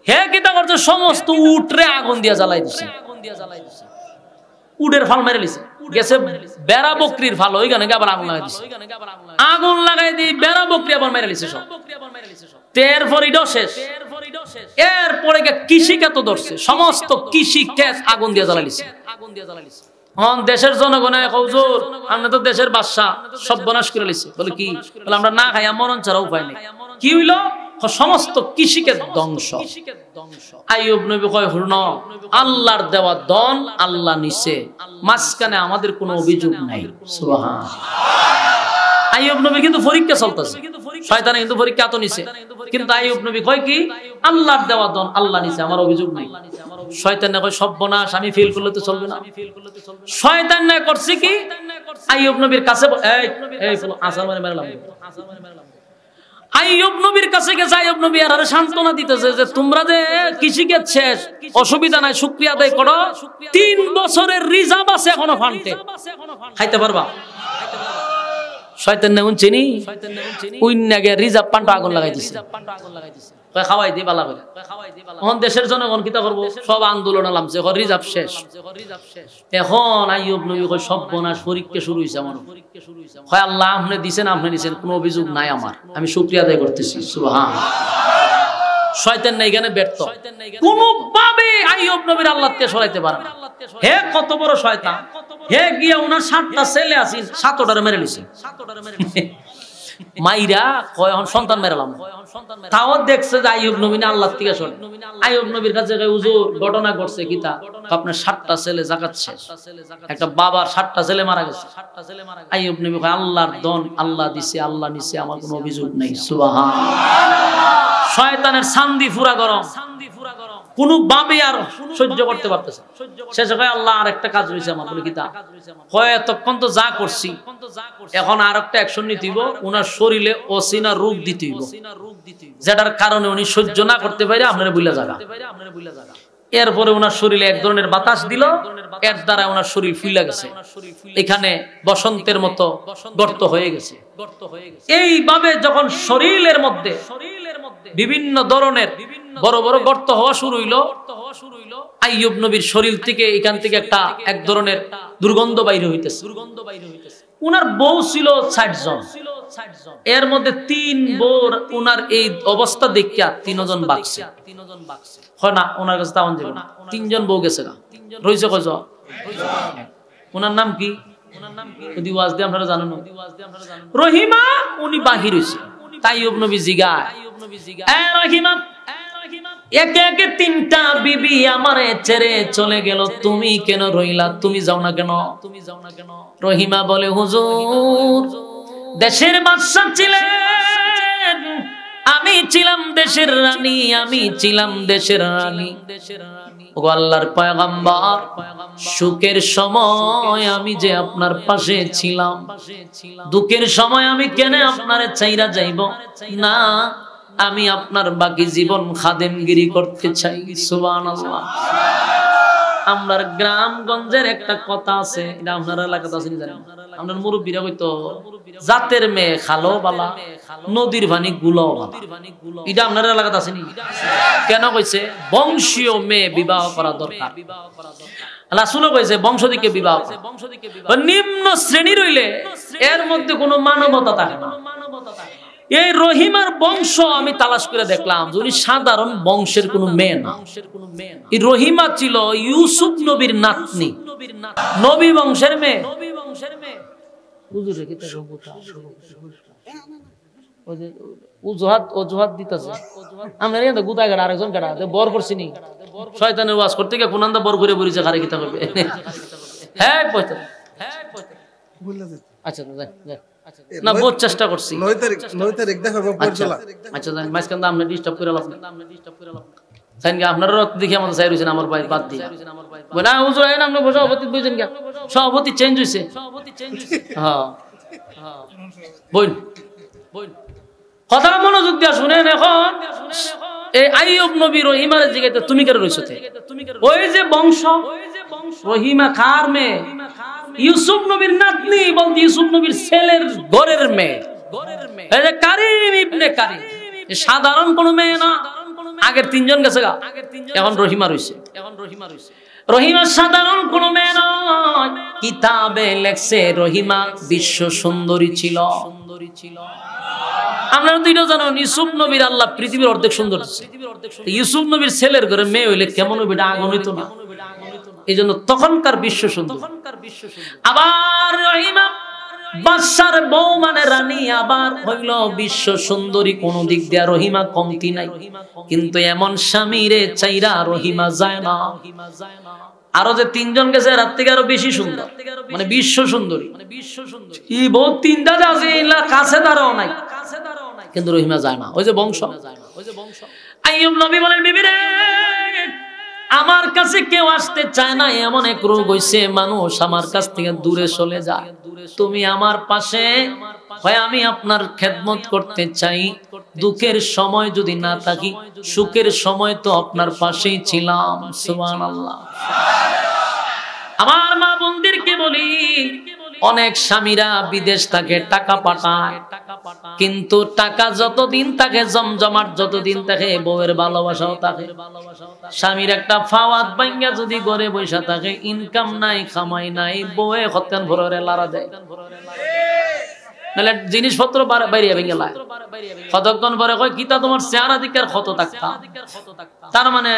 হে কিতা করছে, সমস্ত উটরে আগুন দিয়া জ্বালাই দিছে, উটের ফাল মেরে লিছে। গেছে বেড়া বকরির ফাল, ওইখানে আবার আগুন লাগাই দিছে, আগুন লাগাই দিয়ে বেড়া বকরি আবার মেরে লিছে সব। এরপর এটাও শেষ, এরপরে কৃষি ক্ষেত ধরছে, সমস্ত কৃষি ক্ষেত আগুন দিয়ে জ্বালাইছে। দেশের জনগণ হুজুর আমরা তো দেশের বাদশা, সর্বনাশ করে লিছে। বলে কি? বলে আমরা না খাইয়া মরণ ছাড়া উপায় নেই। কি হইল? সমস্ত কৃষিকে ধ্বংস। আইয়ুব নবী কয় হুরন আল্লাহর দেওয়া দন আল্লাহ নিছে, মাঝখানে আমাদের কোনো অভিযোগ নাই। সুবহান। আইয়ুব নবী কিন্তু পরীক্ষা চলতেছে, শয়তানে কিন্তু পরীক্ষা তো নিছে। কিন্তু আইয়ুব নবী কয় কি, আল্লাহর দেওয়া দন আল্লাহ নিছে, আমার অভিযোগ নাই। শয়তান না কয় সর্বনাশ, আমি ফেল করলে তো চলবে না। শয়তান না করছে কি, আইয়ুব নবীর কাছে আসার মানে মারলাম, আইয়ুব নবীর কাছে গেছে। আইয়ুব নবী আর সান্ত্বনা দিতেছে যে তোমরা যে কৃষিকাজ শেষ, অসুবিধা নাই, শুকরিয়া আদায় করো, 3 বছরের রিজার্ভ আছে এখনো ফান্ডে, খাইতে পারবা। শয়তান না চিনি উইন্নাগে রিজার্ভ পান্টা আগুন লাগাই দিছে, কয় খাওয়াই দি বালা করে। এখন দেশের জনগণ কিতা করবো, সব আন্দোলন নামছে, রিজার্ভ শেষ। এখন আইয়ুব নবী কয় সর্বনাশ, পরীক্ষা শুরু হইছে আমার। কয় আল্লাহ আপনি দিছেন, আপনি দিছেন, কোনো অভিযোগ নাই আমার, আমি শুকরিয়া আদায় করতেছি। সুবহান। শয়তান না এখানে ব্যর্থ, কোনোভাবে আইয়ুব নবীর আল্লাহকে সরাইতে পারে না। হে কত বড় শয়তান, হে গিয়া ওনার 7টা ছেলে আছেন, 7টারে মেরে লিছে। মাইরা কয় এখন সন্তান মেরালাম, তাও দেখছে যে আইয়ুব নবী না আল্লাহ থেকে সরে। আইয়ুব নবীর কাছে হুজুর ঘটনা ঘটছে কিতা, আপনার 7টা ছেলে জাকাত শেষ, একটা বাবার 7টা ছেলে মারা গেছে। আইয়ুব নবী কয় আল্লাহর দন, আল্লাহ দিছে, আল্লাহ নিছে, আমার কোনো অভিযোগ নাই। সুবহান। শয়তানের সান্দি ফুরা গরম, কোন ভাবে আর সহ্য করতে পারতেছে। শেষে কয় আল্লাহ আর একটা কাজ হইছে আমার। বলে কিতা? কয় এতক্ষণ তো যা করছি, এখন আর একটা অ্যাকশন নিতে হইব, ওনার শরীরে অসিনা রোগ দিতে হইব, যেটার কারণে উনি সহ্য না করতে পারে আপনারা বুইলা জায়গা। এরপরে ওনার শরীরে এক ধরনের বাতাস দিল, এর দ্বারা ওনার শরীর ফুলে গেছে, এখানে বসন্তের মতো গর্ত হয়ে গেছে। এইভাবে যখন শরীরের মধ্যে বিভিন্ন ধরনের বড় বড় গর্ত হওয়া শুরু হইল, আইয়ুব নবীর শরীর থেকে এখান থেকে এক ধরনের দুর্গন্ধ বাইরে হইতেছে। উনার বউ ছিল 60 জন, এর মধ্যে 3 বউর উনার এই অবস্থা দেখিয়া 3 জন বাঁচছে। হয় না ওনার কাছে তাওন যাবে না, 3 জন বউ গেছে না, রইছে কয়জন? ওনার নাম কি? যদি ওয়াজ দিয়ে আপনারা জানেন, রহিমা, উনি বাহির হইছে। তাই আইয়ুব নবী জিগায়, এ রহিমা, একে একে 3টা বিবি আমারে ছেড়ে চলে গেল, তুমি কেন রইলা? তুমি যাও না কেন? রহিমা বলে হুজুর, দেশের বাদশা ছিলেন, আমি ছিলাম দেশের রানী, আমি ছিলাম দেশের রানী। ও আল্লাহর পয়গম্বর, সুখের সময় আমি যে আপনার পাশে ছিলাম, দুঃখের সময় আমি কেন আপনারে চাইরা যাইব না? আমি আপনার বাকি জীবন খাদেমগিরি করতে চাই। সুবহানাল্লাহ। আমরার গ্রামগঞ্জের একটা কথা আছে, এটা আপনার এলাকাতে আছে জানেন? আপনার মুরব্বীরা কইতো জাতের মেয়ে খালো বালা, নদীর পানি গুলাও বালা। এটা আপনার এলাকাতে আছে নি? কেন কইছে? বংশীয় মেয়ে বিবাহ করা দরকার। রাসূলও কইছে বংশ দিকে বিবাহ, নিম্ন শ্রেণী রইলে এর মধ্যে কোনো মানবতা থাকে না। এই রহিমার বংশ আমি তালাশ করে দেখলাম, উনি সাধারণ বংশের কোনো মেয়ে না। এই রহিমা ছিল ইউসুফ নবীর নাতনি, নবী বংশের মেয়ে। অজুহাত দিতেছে আমরা গুতায় গাড়া, আরেকজন গাড়া বর করছি নি, শয়তানের ওয়াজ করতে গিয়ে কোন বর ঘুরে বলিছে খারে কিতা করবে। হ্যাঁ আচ্ছা না, বহুত চেষ্টা করছি। 9 তারিখ দেখাবো পরচলা। আচ্ছা জান মাঝখানে আপনি ডিস্টার্ব করে লাভ জানেন কি? আপনারা দেখি আমাদের চাই রইছেন আমার ভাই বাদ দিয়ে বলা হুজুর আইন আপনি সভাপতি বুঝেন কি? সভাপতি চেঞ্জ হইছে। হ্যাঁ বল কথা মনোযোগ দিয়ে শুনেন। এখন এই আইয়ুব নবী রহিমার জিগাইতে তুমি কেন রইছো? ওই যে বংশ, রহিমা কার মেয়ে? ইউসুফ নবীর নাতনি, বলতে ইউসুফ নবীর ছেলের ঘরের মেয়ে। এই যে কারিম ইবনে কারিম, সাধারণ কোন মেয়ে না। আগের 3 জন গেছে গা, এখন রহিমা রইছে। রহিমা সাধারণ কোন মেয়ে নয়। কিতাবে লেখছে রহিমা বিশ্ব সুন্দরী ছিল। আপনারা দুইটা জানেন ইউসুফ নবীর আল্লাহ পৃথিবীর অর্ধেক সুন্দর দিচ্ছে। ইউসুফ নবীর ছেলের ঘরে মেয়ে হইলে কেমন হবে? এটা আগুন হইতো না। এই জন্য তখনকার বিশ্ব সুন্দর। আবার রহিমা বাদশার বউ মানে রানী, আবার হইল বিশ্ব সুন্দরী। কোন দিক দিয়ে রহিমা কমতি নাই, কিন্তু এমন স্বামীরে চাইরা রহিমা যায় না। আরো যে 3 জন গেছে রাত থেকে আরো বেশি সুন্দর, মানে বিশ্ব সুন্দরী। এই বউ 3টা আছে, কাছে দাঁড়াও নাই। কিন্তু রহিমা যায় না, ওই যে বংশ। আইয়ুব নবী বলেন, বিবি রে, আমার কাছে কেউ আসতে চায় না, এমন এক রোগ হইছে, মানুষ আমার কাছ থেকে দূরে চলে যায়। তুমি আমার পাশে হয়, আমি আপনার খেদমত করতে চাই। দুঃখের সময় যদি না থাকি, সুখের সময় তো আপনার পাশেই ছিলাম। সুবহানাল্লাহ। আমার মা বোনদেরকে বলি, অনেক স্বামীরা বিদেশ থেকে টাকা পাঠায়, কিন্তু টাকা যতদিন থাকে, জমজমাট যতদিন থাকে, বউয়ের ভালোবাসাও থাকে। স্বামীর একটা ফাওয়াত ভাঙ্গা যদি ঘরে বসে থাকে, ইনকাম নাই, খামাই নাই, বউয়ে হত্যান ভরে লারা দেয়, নাহলে জিনিসপত্র বাইরে ভেঙে লায়। কতক্ষণ পরে কয়, কিতা তোমার চেহারা দিকার ক্ষত থাকতা, তার মানে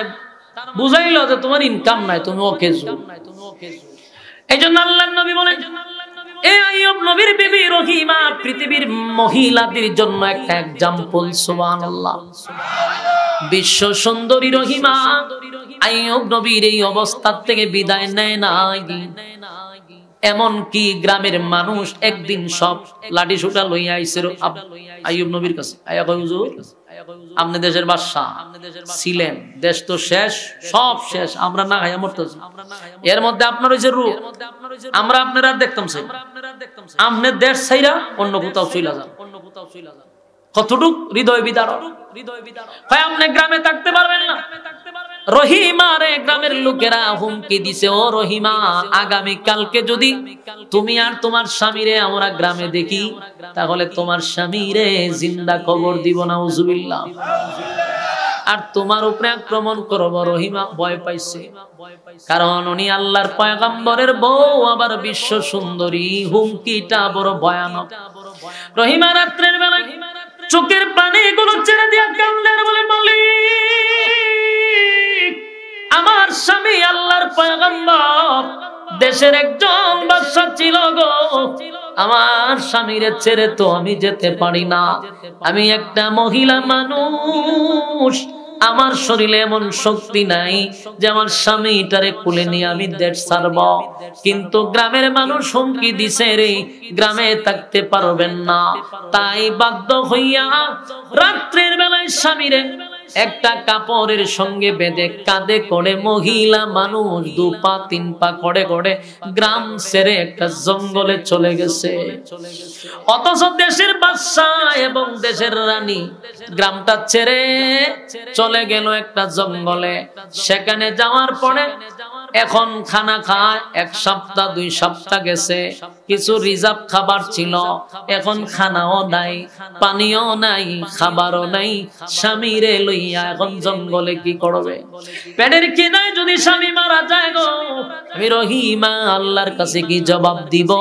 বুঝাইলো যে তোমার ইনকাম নাই, তুমি ওকে। এই জন্য আল্লাহর নবী বলেন, এই আইয়ুব নবীর বিবি রহিমা পৃথিবীর মহিলাদের জন্য একটা এক্সাম্পল। সুবহানাল্লাহ। বিশ্ব সুন্দরী রহিমা আইয়ুব নবীর এই অবস্থা থেকে বিদায় নেয় নাই। এমন কি গ্রামের মানুষ একদিন সব লাঠি সুটা লইয়া আইছে আইয়ুব নবীর কাছে, আয়া কয়, হুজুর, আপনি দেশের বাদশা ছিলেন, দেশ তো শেষ, সব শেষ, আমরা না খাইয়া মরতেছি, এর মধ্যে আপনার হইছে রূপ, আমরা আপনারা দেখতাম, আপনি দেশ ছাইরা অন্য কোথাও চইলা যান। কতটুক হৃদয় বিদারক, হয় আপনি গ্রামে থাকতে পারবেন না। রহিমা রে গ্রামের লোকেরা হুমকি দিছে, ও রহিমা, আগামী কালকে যদি তুমি আর তোমার স্বামীরে আমরা গ্রামে দেখি, তাহলে তোমার স্বামীরে জিন্দা কবর দিব না, নাউজুবিল্লাহ, আর তোমার উপরে আক্রমণ করব। রহিমা ভয় পাইছে, কারণ উনি আল্লাহর পয়গম্বরের বউ, আবার বিশ্ব সুন্দরী, হুমকিটা বড় ভয়ানক। রহিমা রাত্রের বেলায় চোখের পানি গুলো ছেড়ে দিয়া কান্দেন, বলে, মালিক, আমার স্বামী আল্লাহর পয়গম্বর, দেশের একজন বাদশা ছিল গো, আমার স্বামীরে ছেড়ে তো আমি যেতে পারি না, আমি একটা মহিলা মানুষ, আমার শরীরে এমন শক্তি নাই যে আমার স্বামীটারে কুলে নিয়ে আমি দেশ ছাড়ব, কিন্তু গ্রামের মানুষ হুমকি দিছে রে, গ্রামে থাকতে পারবেন না, তাই বাধ্য হইয়া রাত্রের বেলায় স্বামীরে একটা কাপড়ের সঙ্গে বেঁধে কাঁধে করে মহিলা মানুষ 2 পা 3 পা করে করে গ্রাম ছেড়ে একটা জঙ্গলে চলে গেছে। অথচ দেশের বাদশা এবং দেশের রানী গ্রামটা ছেড়ে চলে গেল একটা জঙ্গলে। সেখানে যাওয়ার পরে এখন খানা খায় 1 সপ্তাহ 2 সপ্তাহ গেছে, কিছু রিজার্ভ খাবার ছিল, এখন খানাও নাই, পানিও নাই, খাবারও নাই, স্বামীরে লইয়া এখন জঙ্গলে কি করবে? পেটের খিদায় যদি স্বামী মারা যায় গো, আমি রহিমা আল্লাহর কাছে কি জবাব দিব?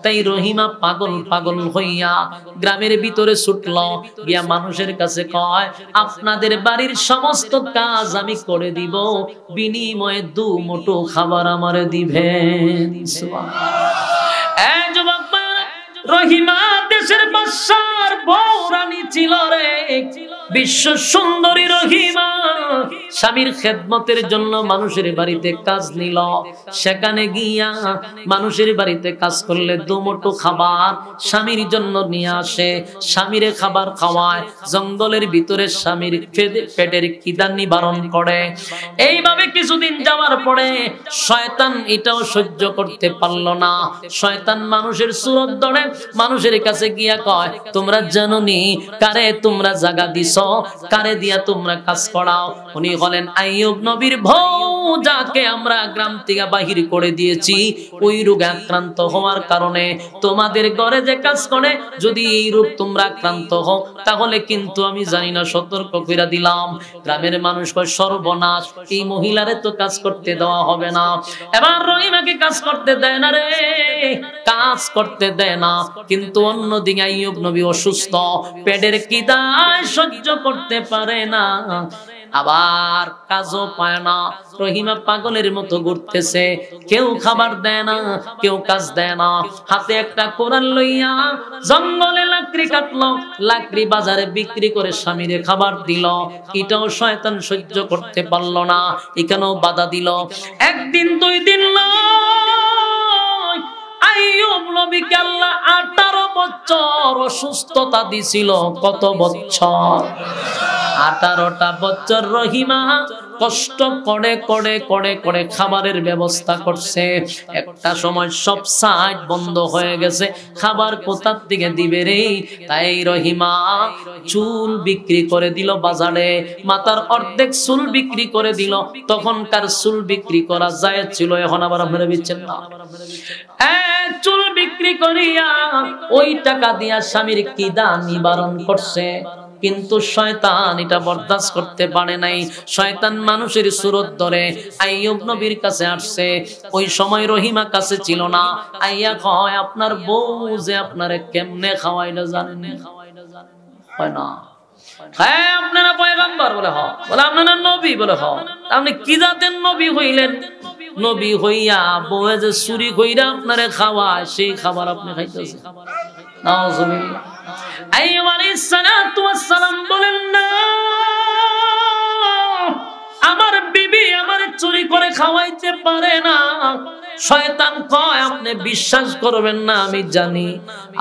তাই রহিমা পাগল পাগল হইয়া গ্রামের ভিতরে ছুটল, গিয়া মানুষের কাছে কয়, আপনাদের বাড়ির সমস্ত কাজ আমি করে দিব, বিনিময়ে 2 মুঠো খাবার আমারে দিবেন। এই যুবক রহিমা দেশের বাদশার বউ রানী ছিল রে, বিশ্ব সুন্দরী রহিমা স্বামীর খেদমতের জন্য মানুষের বাড়িতে কাজ নিল। সেখানে গিয়া মানুষের বাড়িতে কাজ করলে 2 মুঠো খাবার স্বামীর জন্য নিয়ে আসে, স্বামীরে খাবার খাওয়ায়, জঙ্গলের ভিতরে স্বামীর পেটের খিদা নিবারণ করে। এইভাবে কিছুদিন যাওয়ার পরে শয়তান এটাও সহ্য করতে পারল না। শয়তান মানুষের সুরত ধরে মানুষের কাছে গিয়া কয়, তোমরা জানোনি কারে তোমরা জায়গা দিছো, কারে দিয়া তোমরা কাজ করাও? উনি বলেন, আইয়ুব নবীর বউ যাকে আমরা গ্রাম থেকে বাহির করে দিয়েছি, ওই রোগে আক্রান্ত হওয়ার কারণে তোমাদের ঘরে যে কাজ করে, যদি এই রোগ তোমরা আক্রান্ত হও, তাহলে কিন্তু আমি জানি না, সতর্ক করে দিলাম। গ্রামের মানুষ কয়, সর্বনাশ, এই মহিলারে তো কাজ করতে দেওয়া হবে না। এবার রহিমাকে কাজ করতে দেয় না রে, কাজ করতে দেয় না। কিন্তু অন্যদিকে আইয়ুব নবী অসুস্থ, পেটের খিদায় সহ্য করতে পারে না, আবার কাজও পায় না। রহিমা পাগলের মতো ঘুরতেছে, কেউ খাবার দেয় না, কেউ কাজ দেয় না। হাতে একটা কোরাল লইয়া জঙ্গলে লাকড়ি কাটলো, লাকড়ি বাজারে বিক্রি করে স্বামীরে খাবার দিল। এটাও শয়তান সহ্য করতে পারল না, এখানেও বাধা দিল। 1 দিন 2 দিন নয়, আইয়ুব নবীকে আল্লাহ 18 বছর অসুস্থতা দিছিল। কত বছর? 18টা বছর রহিমা কষ্ট করে করে করে করে খাবারের ব্যবস্থা করছে। একটা সময় সব সাইড বন্ধ হয়ে গেছে, খাবার কোথা থেকে দিবে রে? তাই রহিমা চুল বিক্রি করে দিল বাজারে, মাথার অর্ধেক চুল বিক্রি করে দিল। তখনকার চুল বিক্রি করা যায় ছিল, এখন আবার আপনারা দিচ্ছেন না। চুল বিক্রি করিয়া ওই টাকা দিয়া স্বামীর কিদা নিবারণ করছে। কিন্তু শয়তান এটা বরদাস্ত করতে পারে নাই। শয়তান মানুষের সুরত ধরে আইয়ুব নবীর কাছে আসছে। ওই সময় রহিমা কাছে ছিল না। আইয়া কয়, আপনার বউ যে আপনারে কেমনে খাওয়াইলো জানেন? হয় না? হ্যাঁ, আপনারা পয়গম্বর বলে হ, বলে আপনারা নবী বলে হ। আপনি কি জাতের নবী হইলেন? নবী হইয়া বউয়ে যে চুরি কইরা আপনারে খাওয়ায়, সেই খাবার আপনি খাইতেছেন। নাউজুবিল্লাহ। আইয়ুব আলাইহিস সালাতু ওয়াস সালাম বলেন, না, আমার বিবি আমার চুরি করে খাওয়াইতে পারে না। শয়তান কয়, আপনি বিশ্বাস করবেন না, আমি জানি।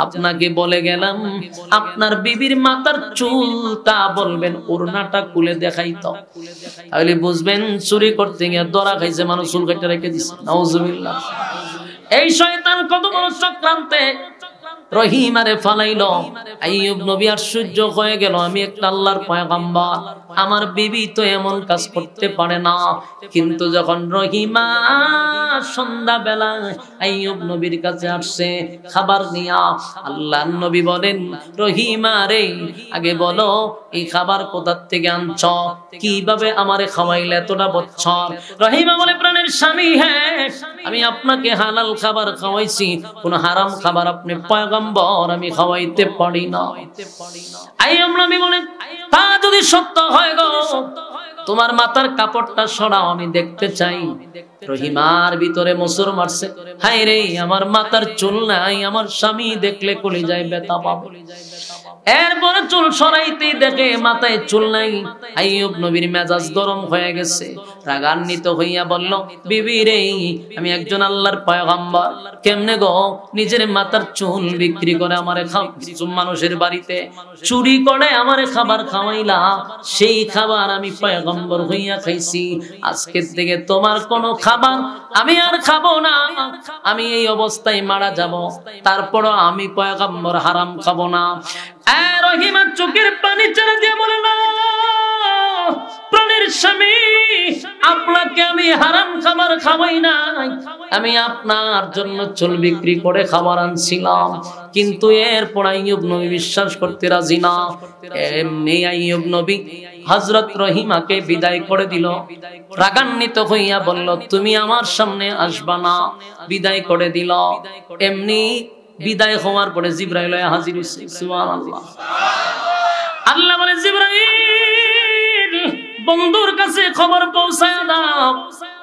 আপনাকে বলে গেলাম, আপনার বিবির মাথার চুলটা বলবেন ওড়নাটা খুলে দেখাইতো, তাহলে বুঝবেন চুরি করতে গিয়ে ধরা খাইছে, মানুষ চুল কেটে রেখে দিছে। নাউজুবিল্লাহ। এই শয়তান কত বড় চক্রান্তে রহিমারে ফালাইল। আইয়ুব নবী আশ্চর্য হয়ে গেল, আমি একটা আল্লাহর পয়গম্বর, আমার বিবি তো এমন কাজ করতে পারে না। কিন্তু যখন রহিমা সন্ধ্যা বেলা আইয়ুব নবীর কাছে আসছে খাবার নিয়া, আল্লাহর নবী বলেন, রহিমা রে, আগে বলো এই খাবার কোথা থেকে আনছ, কিভাবে আমারে খাওয়াইলে এতটা বছর? রহিমা বলে, প্রাণের স্বামী, হ্যাঁ, আমি আপনাকে হালাল খাবার খাওয়াইছি, কোন হারাম খাবার আপনি পয়গম্বর আমি খাওয়াইতে পারি না। আইয়ুব নবী বলেন, তা যদি সত্য হয় গো, তোমার মাথার কাপড়টা সরাও, আমি দেখতে চাই। রহিমার ভিতরে মোচড় মারছে, হায় রে, আমার মাথার চুল নাই, আমার স্বামী দেখলে কলিজায় ব্যথা পাবে। এরপরে চুল সরাইতে দেখে মাথায় চুল নাই। আইয়ুব নবীর মেজাজ গরম হয়ে গেছে, রাগান্বিত হইয়া বলল, বিবি রে, আমি একজন আল্লাহর পয়গম্বর, কেমনে গো নিজের মাথার চুল বিক্রি করে আমারে মানুষের বাড়িতে চুরি করে আমারে খাবার খাওয়াইলা, সেই খাবার আমি পয়গম্বর হইয়া খাইছি। আজকের থেকে তোমার কোনো খাবার আমি আর খাবো না, আমি এই অবস্থায় মারা যাব, তারপরও আমি পয়গম্বর হারাম খাবো না। রহিমা চোখের পানি ছেড়ে দিয়ে বলে, না, প্রাণের স্বামী, আপনাকে আমি হারাম খাবার খাওয়াই নাই, আমি আপনার জন্য চুল বিক্রি করে খাবার আনছিলাম। কিন্তু এরপর আইয়ুব নবী বিশ্বাস করতে রাজি না। এমনি আইয়ুব নবী হযরত রহিমাকে বিদায় করে দিল। রাগান্বিত হইয়া বলল, তুমি আমার সামনে আসবা না, বিদায় করে দিল। এমনি বিদায় হওয়ার পরে জিবরাইল হাজির হইছে। সুবহানাল্লাহ। আল্লাহ বলে, জিবরাইল, বন্ধুর কাছে খবর পৌঁছায় দাও।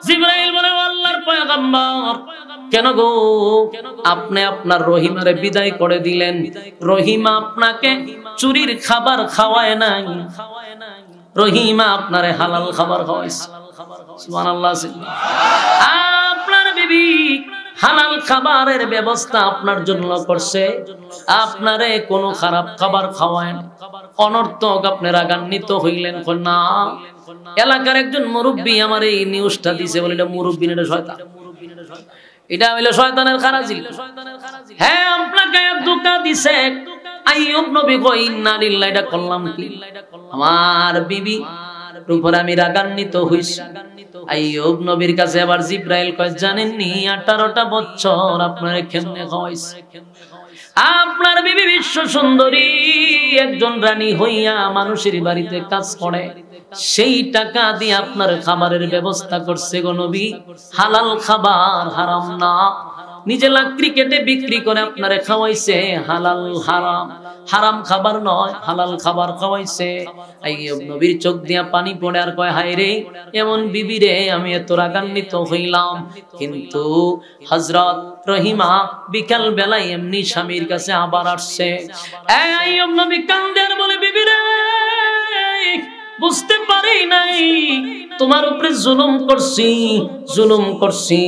জিবরাইল বলে, আল্লাহর পয়গম্বর, কেন গো আপনি আপনার রহিমারে বিদায় করে দিলেন? রহিমা আপনাকে চুরির খাবার খাওয়ায় নাই, রহিমা আপনারে হালাল খাবার খাওয়াইছে। সুবহানাল্লাহ। আপনার বিবি হালাল খাবারের ব্যবস্থা আপনার জন্য করছে, আপনারে কোনো খারাপ খাবার খাওয়ায় না। অনর্থক আপনি রাগান্বিত হইলেন না। এলাকার একজন মুরব্বী আমার এই নিউজটা দিছে, বলে এটা মুরব্বী না, এটা শয়তান, এটা হইলো শয়তানের খারাজি। হ্যাঁ, আপনাকে ধোঁকা দিছে। আইয়ুব নবী কই, ইন্না লিল্লাহি, এটা করলাম কি? আমার বিবি উপর আমি রাগান্বিত হইছি। আইয়ুব নবীর কাছে আবার জিবরাইল কয়, জানেননি 18টা বছর আপনারে কেমনে খাওয়াইছে? আপনার বিবি বিশ্ব সুন্দরী একজন রানী হইয়া মানুষের বাড়িতে কাজ করে, সেই টাকা দিয়ে আপনার খাবারের ব্যবস্থা করছে গো নবী। হালাল খাবার, হারাম না। নিজে লাকড়ি কেটে বিক্রি করে আপনারে খাওয়াইছে, হালাল হারাম, হারাম খাবার নয়, হালাল খাবার খাওয়াইছে। আইয়ুব নবীর চোখ দিয়া পানি পড়ে আর কয়, হায় রে, এমন বিবি রে আমি এত রাগান্বিত হইলাম। কিন্তু হযরত রহিমা বিকাল বেলায় এমনি স্বামীর কাছে আবার আসছে। আইয়ুব নবী কান্দেন, বলে, বিবি রে, বুঝতে পারি নাই, তোমার উপরে জুলুম করছি।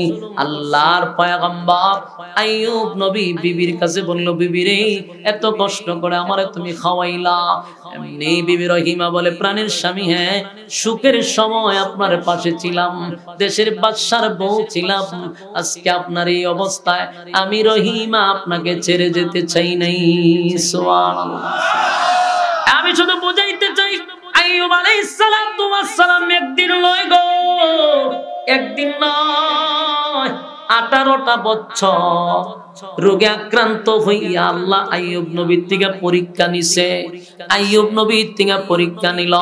আল্লাহর পয়গম্বর আইয়ুব নবী বিবির কাছে বলল, বিবি রে, এত কষ্ট করে আমারে তুমি খাওয়াইলা। এমনি বিবি রহিমা বলে, প্রাণের স্বামী, হ্যাঁ, সুখের সময় আপনার পাশে ছিলাম, দেশের বাদশার বউ ছিলাম, আজকে আপনার এই অবস্থায় আমি রহিমা আপনাকে ছেড়ে যেতে চাই নাই। সুবহানাল্লাহ। আমি শুধু বুঝাইতে চাই, আইয়ুব আলাইহিস সালাতু ওয়াস সালাম একদিন নয় গো, একদিন নয়, 18টা বছর রোগে আক্রান্ত হইয়া আল্লাহ আইয়ুব নবীর থেকে পরীক্ষা নিছে। আইয়ুব নবীর থেকে পরীক্ষা নিল।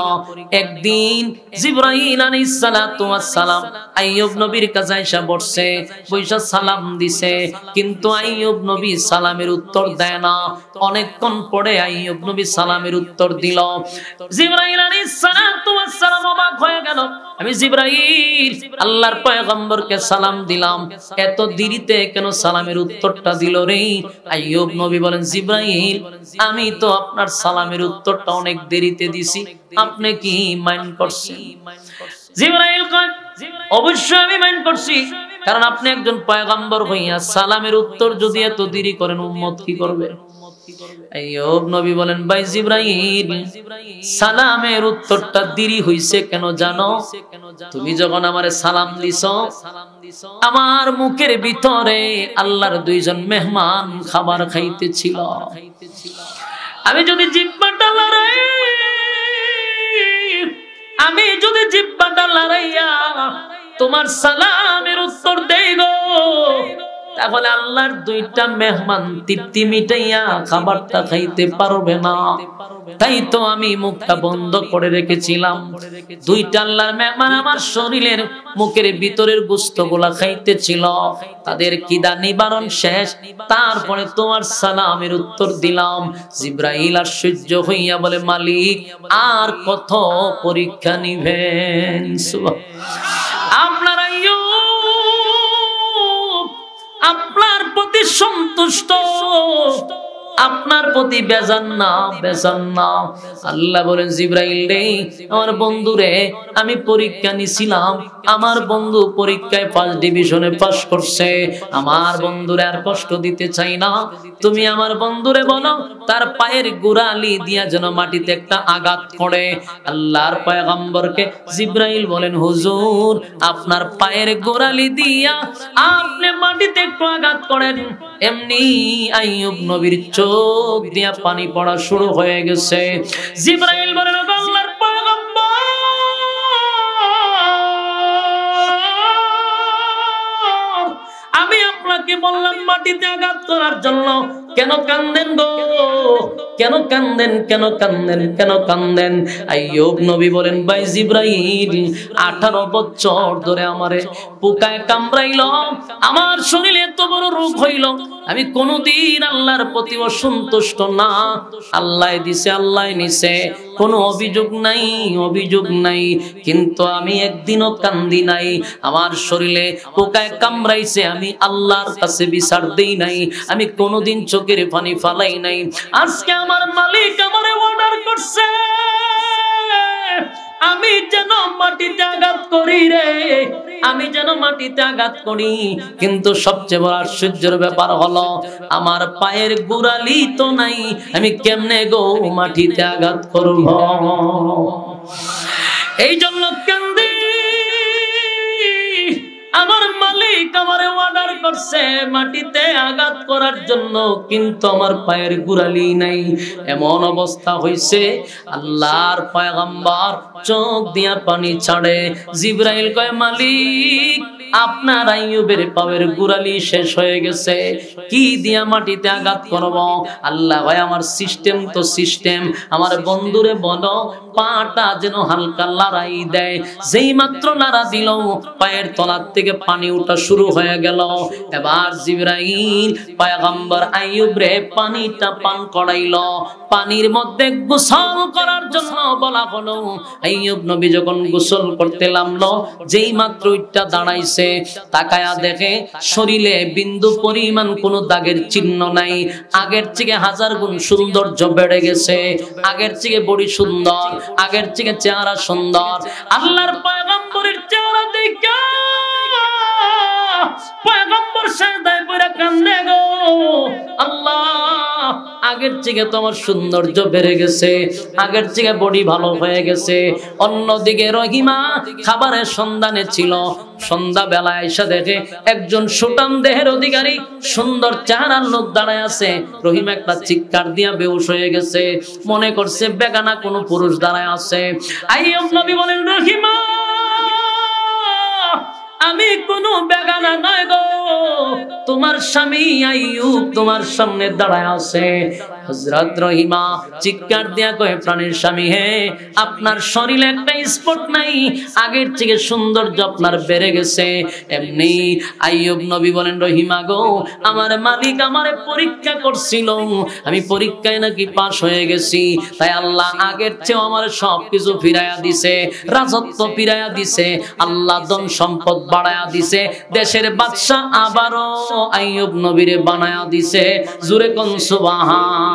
একদিন জিবরাইল আলাইহিস সালাতু ওয়াস সালাম আইয়ুব নবীর কাছে এসে বসছে, বইসা সালাম দিছে, কিন্তু আইয়ুব নবী সালামের উত্তর দেয় না। অনেকক্ষণ পরে আইয়ুব নবী সালামের উত্তর দিল। জিবরাইল আলাইহিস সালাতু ওয়াস সালাম অবাক হয়ে গেল, আমি জিবরাইল আল্লাহর পয়গম্বরকে সালাম দিলাম, এত দেরিতে কেন সালামের উত্তরটা দিল রে? আইয়ুব নবী বলেন, জিবরাইল, আমি তো আপনার সালামের উত্তরটা অনেক দেরিতে দিছি, আপনি কি মাইন্ড করছেন? জিবরাইল কয়, অবশ্যই আমি মাইন্ড করছি, কারণ আপনি একজন পয়গম্বর হইয়া সালামের উত্তর যদি এত দেরি করেন, উম্মত কি করবে? আইয়ুব নবী বলেন, ভাই জিবরাইল, সালামের উত্তরটা দেরি হইছে কেন জানো? তুমি যখন আমারে সালাম দিছো, আমার মুখের ভিতরে আল্লাহর দুইজন মেহমান খাবার খাইতেছিল। আমি যদি জিহ্বাটা লড়াইয়া তোমার সালামের উত্তর দেই গো, তাহলে আল্লাহর দুইটা মেহমান তৃপ্তি মিটাইয়া খাবারটা খাইতে পারবে না। তাই তো আমি মুখটা বন্ধ করে রেখেছিলাম। দুইটা আল্লাহর মেহমান আমার শরীরের মুখের ভিতরের গোশতগুলা খাইতেছিল, তাদের খিদা নিবারণ শেষ, তারপরে তোমার সালামের উত্তর দিলাম। জিবরাইল আশ্চর্য হইয়া বলে, মালিক, আর কত পরীক্ষা নিবেন? আপনার আপনার প্রতি সন্তুষ্ট, আপনার প্রতি বেজান না। আল্লাহ বলেন, জিবরাইল রে, আমার বন্ধু রে, আমি পরীক্ষা নিছিলাম, আমার বন্ধু পরীক্ষায় ফার্স্ট ডিভিশনে পাস করছে, আমার বন্ধুরে আর কষ্ট দিতে চাই না। তুমি আমার বন্ধুরে বলো তার পায়ের গোড়ালি দিয়া যেন মাটিতে একটা আঘাত করে। আল্লাহর পয়গম্বরকে জিবরাইল বলেন, হুজুর, আপনার পায়ের গোড়ালি দিয়া আপনি মাটিতে একটু আঘাত করেন। এমনি আইয়ুব নবীর চোখ দিয়া পানি পড়া শুরু হয়ে গেছে। জিবরাইল বলেন, আল্লাহর পয়গম্বর, আমি আপনাকে বললাম মাটিতে আঘাত করার জন্য, কেন কান্দেন গো? কেন কান্দেন? আইয়ুব নবী বলেন, ভাই জিবরাইল, 18 বছর ধরে আমারে পোকায় কামড়াইল, আমার শরীরে এত বড় রোগ হইল, আমি কোনদিন আল্লাহর প্রতি অসন্তুষ্ট না। আল্লাহ দিছে, আল্লাহ নিছে, কোনো অভিযোগ নাই, কিন্তু আমি একদিনও কান্দি নাই। আমার শরীরে পোকায় কামড়াইছে, আমি আল্লাহর কাছে বিচার দেই নাই, আমি কোনোদিন চোখের পানি ফালাই নাই। আজকে আমার মালিক আমারে অর্ডার করছে, আমি যেন মাটিতে আঘাত করি রে, আমি যেন মাটিতে আঘাত করি। কিন্তু সবচেয়ে বড় আশ্চর্যের ব্যাপার হলো, আমার পায়ের গোড়ালি তো নাই, আমি কেমনে গো মাটিতে আঘাত করব? এই জন্য কান্দি, আমার মালিক আমারে অর্ডার করছে মাটিতে আঘাত করার জন্য, কিন্তু আমার পায়ের গোড়ালি নাই। এমন অবস্থা হইছে, আল্লাহর পয়গম্বর চোখ দিয়া পানি ছাড়ে। জিবরাইল কয়, মালিক, আপনার আইয়ুবের পায়ের গোড়ালি শেষ হয়ে গেছে, কি দিয়া মাটিতে আঘাত করব? আল্লাহ কয়, আমার সিস্টেম তো সিস্টেম, আমার বন্ধুরে বলো পাটা যেন হালকা লড়াই দেয়। যেই মাত্র নাড়া দিল, পায়ের তলার থেকে পানি ওঠা শুরু হয়ে গেল। এবার জিবরাইল পয়গম্বর আইয়ুব রে পানিটা পান করাইল। পানির মধ্যে গোসল করার জন্য বলা হলো। আইয়ুব নবী যখন গোসল করতে নামলো, যেই মাত্র ইটটা দাঁড়াইছে, গেছে, তাকায়া দেখে শরীরে বিন্দু পরিমাণ কোনো দাগের চিহ্ন নাই। আগের থেকে 1000 গুণ সৌন্দর্য বেড়ে গেছে, আগের থেকে বড়ি সুন্দর, আগের থেকে চেহারা সুন্দর। আল্লাহর পয়গম্বরের চেহারা দেখা পয়গম্বর সাজদায় পড়ে কান্দে গো, আল্লাহ আগের থেকে তোমার সৌন্দর্য বেড়ে গেছে, আগের থেকে বডি ভালো হয়ে গেছে। অন্যদিকে রহিমা খাবারের সন্ধানে ছিল, সন্ধ্যা বেলায় এসে দেখে একজন সুঠাম দেহের অধিকারী সুন্দর চেহারার লোক দাঁড়ায় আছে। রহিমা একটা চিৎকার দিয়া বেহুশ হয়ে গেছে, মনে করছে বেগানা কোনো পুরুষ দাঁড়ায় আছে। আইয়ুব নবী বলেন, রহিমা আমি কোনো বেগানা নয় গো, তোমার স্বামী আইয়ুব তোমার সামনে দাঁড়ায় আছে। হযরত রহিমা চিৎকার দিয়া কয়, প্রাণের স্বামী হে, আপনার শরীরে একটা স্পট নাই, আগের থেকে সৌন্দর্য আপনার বেড়ে গেছে। এমনি আইয়ুব নবী বলেন, রহিমা গো, আমার মালিক আমারে পরীক্ষা করছিল, আমি পরীক্ষায় নাকি পাস হয়ে গেছি, তাই আল্লাহ আগের চেয়ে আমার সবকিছু ফিরাইয়া দিছে, রাজত্ব ফিরাইয়া দিছে, আল্লাহ ধন সম্পদ বাড়ায়া দিছে, দেশের বাদশা আবারও আইয়ুব নবীরে বানায়া দিছে। জোরে কোন সুবহান।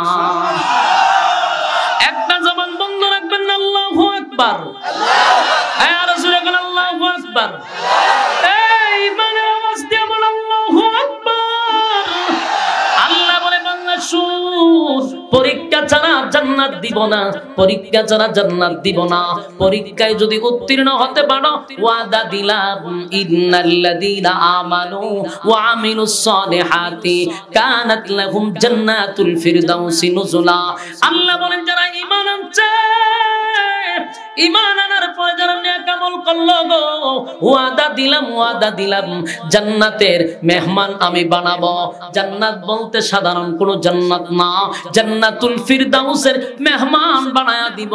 একটা জবান বন্ধ রাখবেন না, আল্লাহু আকবার। হ্যাঁ আর জোরে কোন আল্লাহু আকবার। এই মানে আওয়াজ দিয়ে বল আল্লাহু আকবার। আল্লাহ বলে, বান্দা শুন, পরীক্ষা ছাড়া জান্নাত দিব না, পরীক্ষা ছাড়া জান্নাত দিব না। পরীক্ষায় যদি উত্তীর্ণ হতে পারো, ওয়াদা দিলাম, ইন্নাল্লাযীনা আমানু ওয়া আমিলুস সালিহাতি কানাত লাহুম জান্নাতুল ফিরদাউসি নুজুলা। আল্লাহ বলেন, যারা ঈমান আনছে, ঈমান আনার পরে যারা নেক আমল করলো গো, ওয়াদা দিলাম জান্নাতের মেহমান আমি বানাবো। জান্নাত বলতে সাধারণ কোনো জান্নাত না, জান্নাতুল ফিরদাউসের মেহমান বানায়া দিব।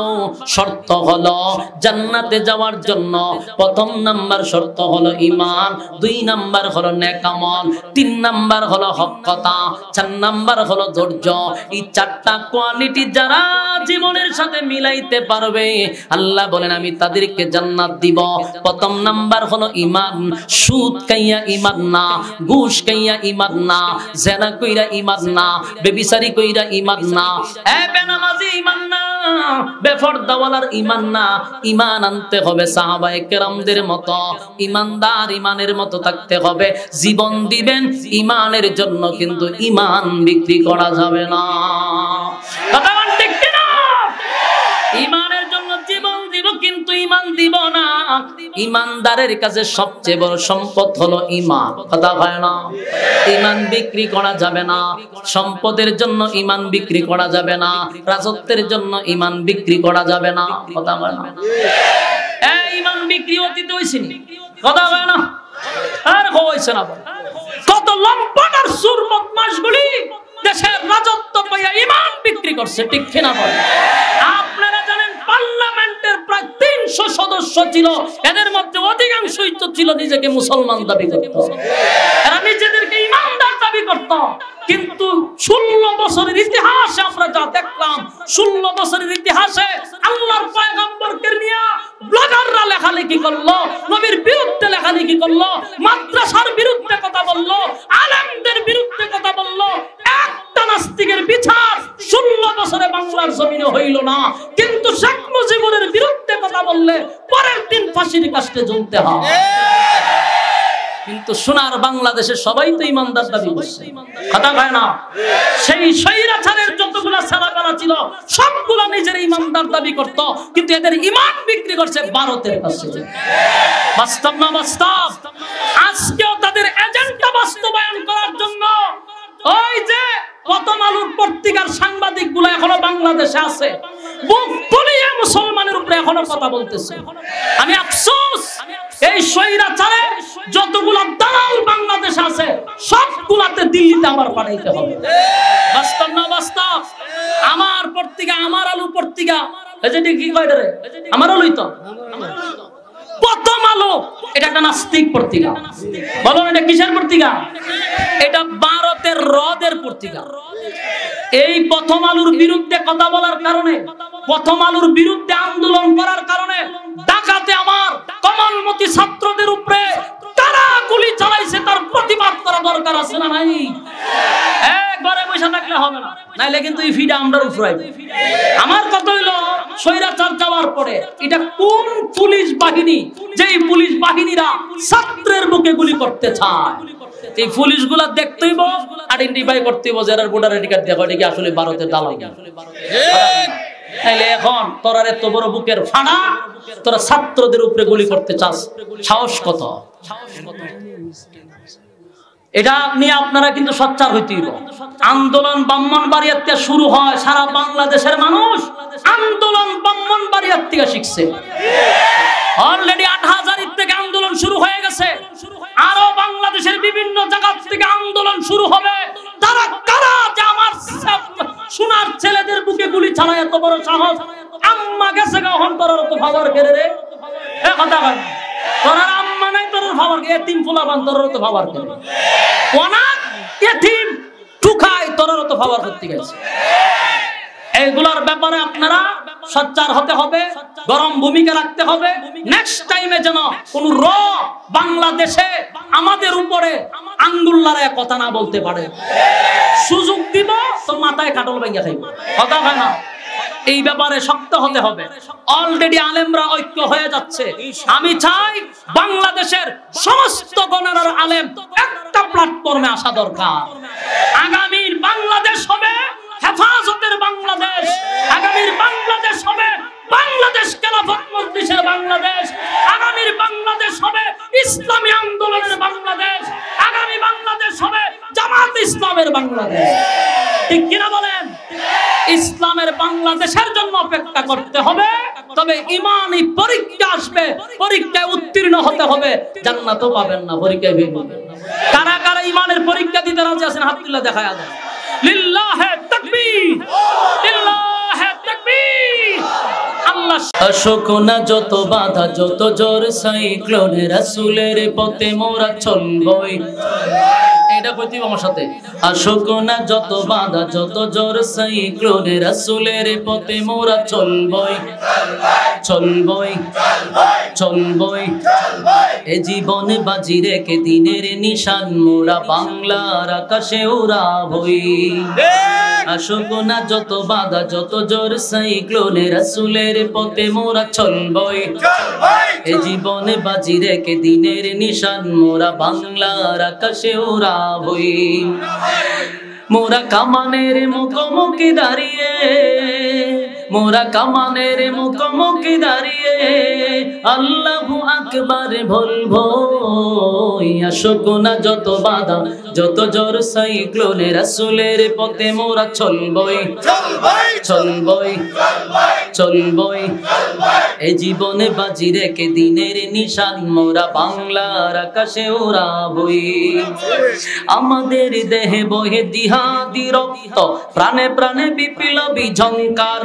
শর্ত হলো, জান্নাতে যাওয়ার জন্য প্রথম নাম্বার শর্ত হলো ঈমান, 2 নাম্বার হলো নেক আমল, 3 নাম্বার হলো হক কথা, 4 নাম্বার হলো ধৈর্য। এই 4টা কোয়ালিটি যারা জীবনের সাথে মিলাইতে পারবে, আল্লাহ বলেন আমি তাদেরকে জান্নাত দিব। প্রথম নাম্বার হলো ঈমান, সুদ খাইয়া ঈমান না, ঘুষ খাইয়া ঈমান না, জিনা কইরা ঈমান না, বেবিচারি কইরা ঈমান না, বেনামাজি ঈমান না, বেপরদাওয়ালার ঈমান না। ঈমান আনতে হবে সাহাবায়ে কেরামদের মতো, ঈমানদার ঈমানের মতো থাকতে হবে। জীবন দিবেন ঈমানের জন্য, কিন্তু ঈমান বিক্রি করা যাবে না। কথা বল ঠিক কিনা? ঈমানের জন্য জীবন দিব, কিন্তু ঈমান দিব না। ঈমানদারের কাছে সবচেয়ে বড় সম্পদ হলো ঈমান। কথা হয় না? ঈমান বিক্রি করা যাবে না। সম্পদের জন্য ঈমান বিক্রি করা যাবে না, রাজত্বের জন্য ঈমান বিক্রি করা যাবে না। কথা হয় না? এই ঈমান বিক্রি অতীতে হইছে নি? কথা হয় না? আর হইছে না? কত লম্পট আর সুর বদমাশগুলি দেশের রাজত্ব পাইয়া ঈমান বিক্রি করছে, ঠিক কিনা বলেন? আপনারা জানেন পার্লামেন্টের প্রায় 300 সদস্য ছিল, এদের মধ্যে অধিকাংশই তো ছিল নিজেকে মুসলমান দাবি করত, এরা নিজেদেরকে ঈমানদার দাবি করত। কিন্তু 16 বছরের ইতিহাসে আমরা যা দেখলাম, 16 বছরের ইতিহাসে আল্লাহর পয়গম্বরকে নিয়ে ব্লগাররা লেখালেখি করলো, নবীর বিরুদ্ধে লেখালেখি করলো, মাদ্রাসার বিরুদ্ধে কথা বললো, আলেমদের বিরুদ্ধে কথা বললো। একটা নাস্তিকের বিচার 16 বছরে বাংলার জমিনে হইল না। কিন্তু শেখ মুজিবুরের বিরুদ্ধে কথা বললে পরের দিন ফাঁসির কাস্টে ঝুলতে হয়। কিন্তু সোনার বাংলাদেশে সবাই তো ইমানদার দাবি করছে, কথা কয় না? সেই স্বৈরাচারের যতগুলা ছেলেপেলা ছিল সবগুলা নিজের ইমানদার দাবি করত, কিন্তু এদের ঈমান বিক্রি করছে ভারতের কাছে। বাস্তব না বাস্তব? আজকেও তাদের এজেন্ডা বাস্তবায়ন করার জন্য ওই যে প্রথম আলোর পত্রিকার সাংবাদিক গুলো এখনো বাংলাদেশে আছে, বুক ফুলিয়ে মুসলমানের উপরে এখনো কথা বলতেছে। আমি আফসোস, এই স্বৈরাচারে যতগুলা দালাল বাংলাদেশ আছে সবগুলাতে দিল্লিতে আবার পাঠাইতে হবে। বাস্তব না বাস্তব? আমার পত্রিকা, আমার আলু পত্রিকা, এই যে কি কয় রে, আমার আলুই তো প্রথম আলো, এটা একটা নাস্তিক পত্রিকা। বলো এটা কিসের পত্রিকা? এটা ভারতের রদের পত্রিকা। এই প্রথম আলোর বিরুদ্ধে কথা বলার কারণে, প্রথম আলোর বিরুদ্ধে আন্দোলন করার কারণে ঢাকাতে আমার কমলমতি ছাত্রদের উপরে তারা নাই, একবারে পয়সা থাকলে হবে না, নাইলে কিন্তু এই ফিডা আমরা উফরাইব। আমার কথা হইলো স্বৈরাচার যাওয়ার পরে এটা কোন পুলিশ বাহিনী, যেই পুলিশ বাহিনীরা ছাত্রের বুকে গুলি করতে চায়, এই পুলিশগুলা দেখতে হইব, আইডেন্টিফাই করতে হইব, যারা ভোটার আইডি কার্ড দেখো এটা কি আসলে ভারতের দালাল। তাইলে এখন তোরা এত বড় বুকের ফাড়া, তোরা ছাত্রদের উপরে গুলি করতে চাস, সাহস কত? এটা নিয়ে আপনারা কিন্তু সোচ্চার হইতে হইব। আন্দোলন ব্রাহ্মণবাড়িয়া থেকে শুরু হয়, সারা বাংলাদেশের মানুষ আন্দোলন ব্রাহ্মণবাড়িয়া থেকে শিখছে। অলরেডি ৮০০০ থেকে আন্দোলন শুরু হয়ে গেছে, আরো বাংলাদেশের বিভিন্ন জায়গা থেকে আন্দোলন শুরু হবে। তারা কারা যে আমার সোনার ছেলেদের বুকে গুলি চালায়, এত বড় সাহস? আম্মা গেছে গহন তোর তো খবর কেড়ে রে, এ কথা বল, তোর আম্মা নাই, তোর খবর কে? এতিম ফুলাবান তোর তো খবর কেড়ে, অনাথ এতিম টুকাই তোর তো খবর করতে গেছে। এইগুলোর ব্যাপারে আপনারা সোচ্চার হতে হবে, গরম ভূমিকা রাখতে হবে। নেক্সট টাইমে যেন কোন বাংলাদেশে আমাদের উপরে আঙ্গুল লড়ায় কথা না বলতে পারে। সুযোগ দিব তো মাথায় কাটল ভেঙে খাইব, কথা হয় না। এই ব্যাপারে শক্ত হতে হবে। অলরেডি আলেমরা ঐক্য হয়ে যাচ্ছে। আমি চাই বাংলাদেশের সমস্ত গণনার আলেম একটা প্ল্যাটফর্মে আসা দরকার। আগামীর বাংলাদেশ হবে হেফাজতের বাংলাদেশ, আগামীর বাংলাদেশ হবে বাংলাদেশ খেলাফত মজলিসের বাংলাদেশ, আগামীর বাংলাদেশ হবে ইসলামী আন্দোলনের বাংলাদেশ, আগামী বাংলাদেশ হবে জামাত ইসলামের বাংলাদেশ। ঠিক কিনা বলেন? ইসলামের বাংলাদেশের জন্য অপেক্ষা করতে হবে, তবে ইমানি পরীক্ষা আসবে, পরীক্ষায় উত্তীর্ণ হতে হবে, জান্নাতও পাবেন না, পরীক্ষায় ফেল করবেন। কারা কারা ইমানের পরীক্ষা দিতে রাজি আছেন হাত তুলে দেখায়া দেন। লিল্লাহে তাকবীর, লিল্লাহে তাকবীর। আল্লাহ শোকনা যত বাধা, যত জোর সাইক্লোনে, রাসূলের পথে মোরা চলবই। এটা কইতে আমার সাথে, আশোকনা যত বাধা, যত জোর সাইক্লোনে, রাসূলের পথে মোরা চলবই, চলবই, চলবই। এ জীবন বাজি রেখে দিনের নিশান মোরা বাংলার আকাশে উড়াবই। আশোকনা যত বাধা, যত জোর সাইক্লোনে, রাসূলের পথে মোরা চলবই, এ জীবন বাজি রেখে দিনের নিশান মোরা বাংলার আকাশে উড়াবই। মোরা কামানের মুখোমুখি দাঁড়িয়ে, মোরা কামানের মুখোমুখি দাঁড়িয়ে আল্লাহু আকবার বলবো। আশোকনা যত বাধা, যত জোর সাইক্লোনে, রাসূলের পথে মোরা চলবই, চলবই, চলবই। এ জীবনে বাজি রেখে দিনের নিশান মোরা বাংলার আকাশে উড়াবই। আমাদের দেহে বহে জিহাদি রক্ত, প্রাণে প্রাণে বিপ্লবী ঝংকার।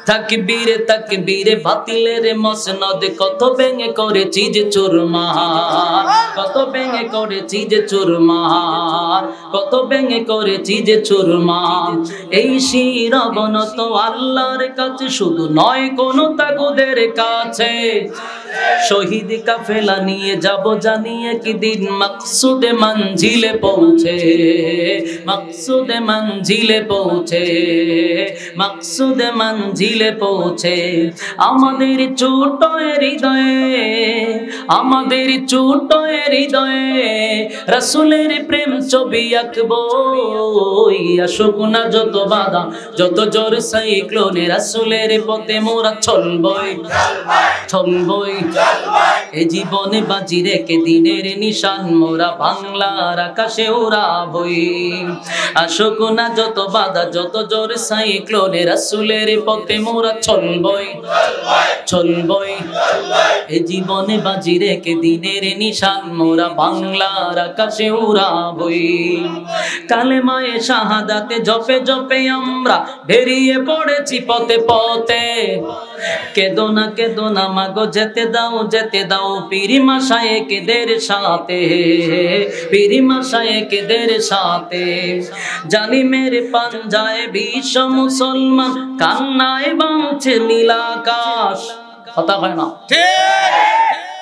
তাকবীরে তাকবীরে বাতিলের মসনদ, কত ভেঙে করেছি যে চুরমার, কত ভেঙে করেছি যে চুরমার, কত ভেঙে করেছি যে চুরমার। এই শিরবন তো আল্লাহর কাছে শুধু নয়, কোন তাগুদের কাছে। শহীদ কাফেলা নিয়ে যাব জানিয়ে কি দিন মকসুদে মঞ্জিলে পৌঁছে, মকসুদে মঞ্জিলে পৌঁছে, মকসুদে মঞ্জিলে পৌঁছে। আমাদের ছোট হৃদয়ে, আমাদের ছোট হৃদয়ে রাসূলের প্রেম ছবি আঁকবো। আশোকনা যত বাধা, যত জোর সাইক্লোনে, রাসূলের পথে মোরা চলবই, চলবই। এ জীবনে বাজি রেখে দিনের নিশান মোরা বাংলার আকাশে উড়াবই। আশোকনা যত বাধা, যত জোর সাইক্লোনে, রাসূলের পথে মোরা চলবই, চলবই। এ জীবনে বাজি রেখে দিনের নিশান মোরা বাংলার আকাশে উড়াবই। কালেমায়ে শাহাদাতে জপে জপে আমরা বেরিয়ে পড়েছি পথে পথে। কেদো না মাগো, যেতে দাও যেতে দাও পীরি মাশায়েখদের সাথে, পীরি মাশায়েখদের সাথে। জালিমের পাঞ্জায় বিশ্ব মুসলমান, কান্নায় বাঁচে নীল আকাশ। কথা হয় না?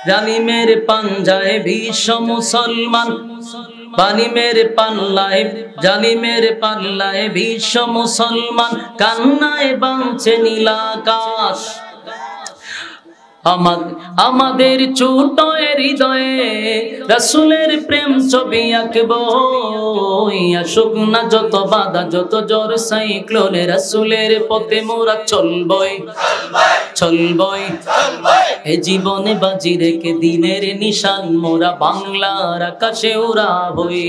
জালিমের পাঞ্জায় বিশ্ব মুসলমান, বালিমের পাল্লায় জালিমের পাল্লায় বিশ্ব মুসলমান কান্নায় বাঁচে নীলাকাশ আমাদের ছোট হৃদয়ে রাসূলের প্রেম ছবি আঁকবো আসুক না যত বাধা যত জ্বর সাইক্লোনে রাসূলের পথে মোরা চলবই এ জীবনে বাজি রেখে দিনের নিশান মোরা বাংলার আকাশে উড়াবই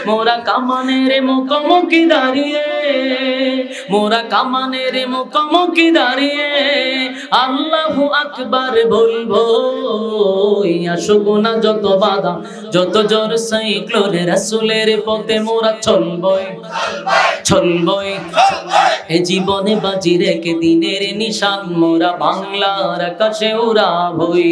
মোরা কামানের মুখোমুখি দাঁড়িয়ে আল্লাহু আকবার বলবো আসুক না যত বাধা যত জ্বর সাইক্লোনে রাসূলের পথে মোরা চলবই এ জীবনে বাজি রেখে দিনের নিশান মোরা বাংলার আকাশে উড়াবই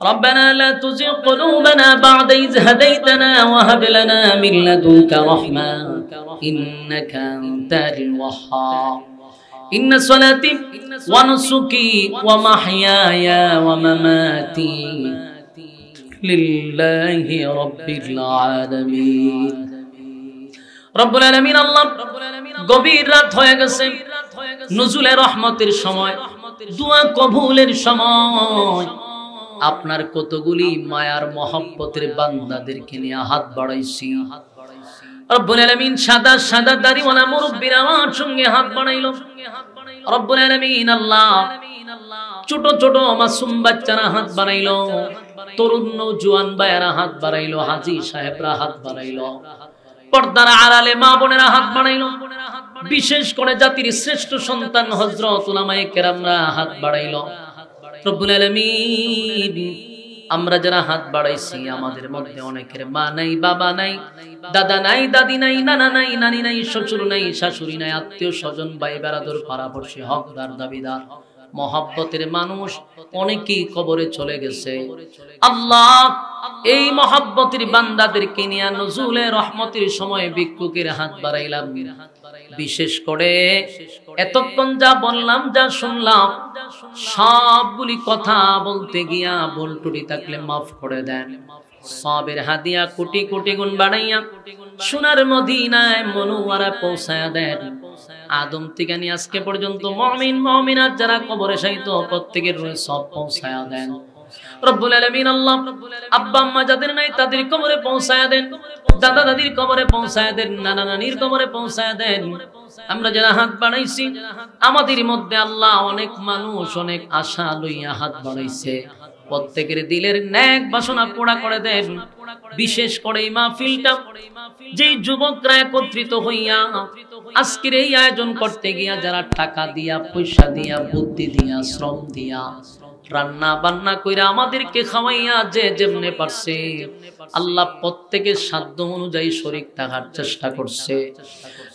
ربنا لا تزغ قلوبنا بعد إذ هديتنا وهب لنا من لدنك رحمة إنك أنت الوهاب إن صلاتي ونسكي ومحياي ومماتي لله رب العالمين رب العالمين الله গভীর রাত হয়ে গেছে নুজুলের রহমতের সময় দোয়া কবুলের সময় আপনার কতগুলি মায়ার মহব্বতের বান্দাদেরকে নিয়ে হাত বাড়াইছি রব্বুল আলামিন সাদা সাদা দাড়িওয়ালা মুরব্বিরা আমার সঙ্গে হাত বাড়াইলো রব্বুল আলামিন আল্লাহ ছোট ছোট মাসুম বাচ্চারা হাত বাড়াইলো তরুণ নওজোয়ান ভাইয়েরা হাত বাড়াইলো হাজী সাহেবরা হাত বাড়াইলো পর্দার আড়ালে মা বোনেরা হাত বাড়াইলো বিশেষ করে জাতির শ্রেষ্ঠ সন্তান হযরত উলামায়ে কেরামরা হাত বাড়াইলো রব্বুল আলামিন আমরা যারা হাত বাড়াইছি আমাদের মধ্যে অনেকের মা নাই বাবা নাই দাদা নাই দাদি নাই নানা নাই নানি নাই শ্বশুর নাই শাশুড়ি নাই আত্মীয় স্বজন ভাই বেরাদর পাড়াপড়শি হকদার দাবিদার মহব্বতের মানুষ অনেকেই কবরে চলে গেছে আল্লাহ এই মহব্বতের বান্দাদেরকে নিয়ে নজুলে রহমতের সময় ভিক্ষুকের হাত বাড়াইলাম বিশেষ করে এতক্ষণ যা বললাম যা শুনলাম সবগুলি কথা বলতে গিয়া ভুল ত্রুটি থাকলে মাফ করে দেন সবের হাদিয়া কোটি কোটি গুণ বাড়াইয়া সোনার মদিনায় মনোয়ারা পৌঁছায়া দেন আদম থেকে নিয়ে আজকে পর্যন্ত মুমিন মুমিনাত যারা কবরে শায়িত প্রত্যেকের রূহে সব পৌঁছায়া দেন রব্বুল আলামিন আল্লাহ আব্বা আম্মা যাদের নাই তাদের কবরে পৌঁছায়া দেন দাদা দাদির কবরে পৌঁছায়া দেন নানা নানির কবরে পৌঁছায়া দেন আমরা যারা হাত বাড়াইছি আমাদের মধ্যে আল্লাহ অনেক মানুষ অনেক আশা লইয়া হাত বাড়াইছে প্রত্যেকের দিলের নেক বাসনা পুরা করে দেন বিশেষ করে এই মাহফিলটা যেই যুবকরা একত্রিত হইয়া আজকের এই আয়োজন করতে গিয়া যারা টাকা দিয়া পয়সা দিয়া বুদ্ধি দিয়া শ্রম দিয়া রান্না বান্না কইরা আমাদেরকে খাওয়াইয়া যে যেমনে পারছে আল্লাহ প্রত্যেকের সাধ্য অনুযায়ী শরীক থাকার চেষ্টা করছে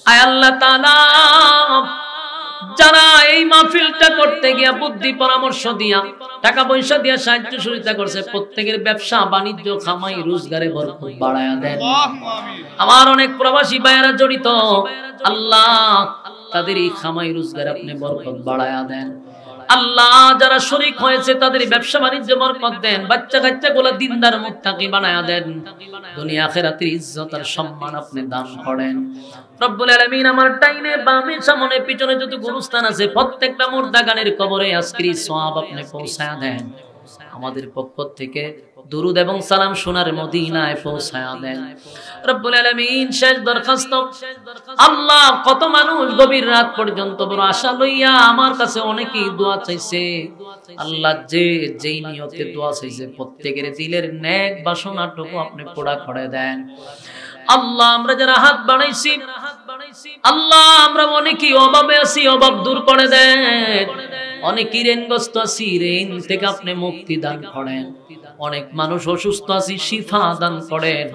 আয় আল্লাহ তাআলা যারা এই মাহফিলটা করতে গিয়া বুদ্ধি পরামর্শ দিয়া টাকা পয়সা দিয়া সাহায্য সহযোগিতা করছে প্রত্যেকের ব্যবসা বাণিজ্য খামাই রোজগারে বরকত বাড়ায়া দেন আমার অনেক প্রবাসী ভাইয়েরা জড়িত আল্লাহ তাদের এই খামাই রোজগার আপনি বরকত বাড়ায়া দেন আল্লাহ যারা শরীক হয়েছে তাদের ব্যবসা বাণিজ্য বরকত দেন বাচ্চা কাচ্চাগুলো দিনদার মুত্তাকি বানায়া দেন দুনিয়া আখিরাতের ইজ্জত আর সম্মান আপনি দান করেন রব্বুল আলামিন আমার ডাইনে বামে সামনে পিছনে যত গুরুস্থান আছে প্রত্যেকটা মুর্দাগানের কবরে আজকের সওয়াব আপনি পৌঁছায়া দেন আমাদের পক্ষ থেকে দুরুদ এবং সালাম সোনার মদিনায় পৌঁছায়া দেন রব্বুল আলামিন শেষ দরখাস্ত আল্লাহ কত মানুষ গভীর রাত পর্যন্ত বড় আশা লইয়া আমার কাছে অনেকেই দোয়া চাইছে আল্লাহ যেই নিয়তে দোয়া চাইছে প্রত্যেকের দিলের নেক বাসনাটুকু আপনি পুরা করে দেন আল্লাহ আমরা যারা হাত বাড়াইছি আল্লাহ আমরা অনেকেই অভাবে আছি অভাব দূর করে দেন অনেকেই ঋণগ্রস্ত আছি ঋণ থেকে আপনি মুক্তি দান করেন অনেক মানুষ অসুস্থ আছি শিফা দান করেন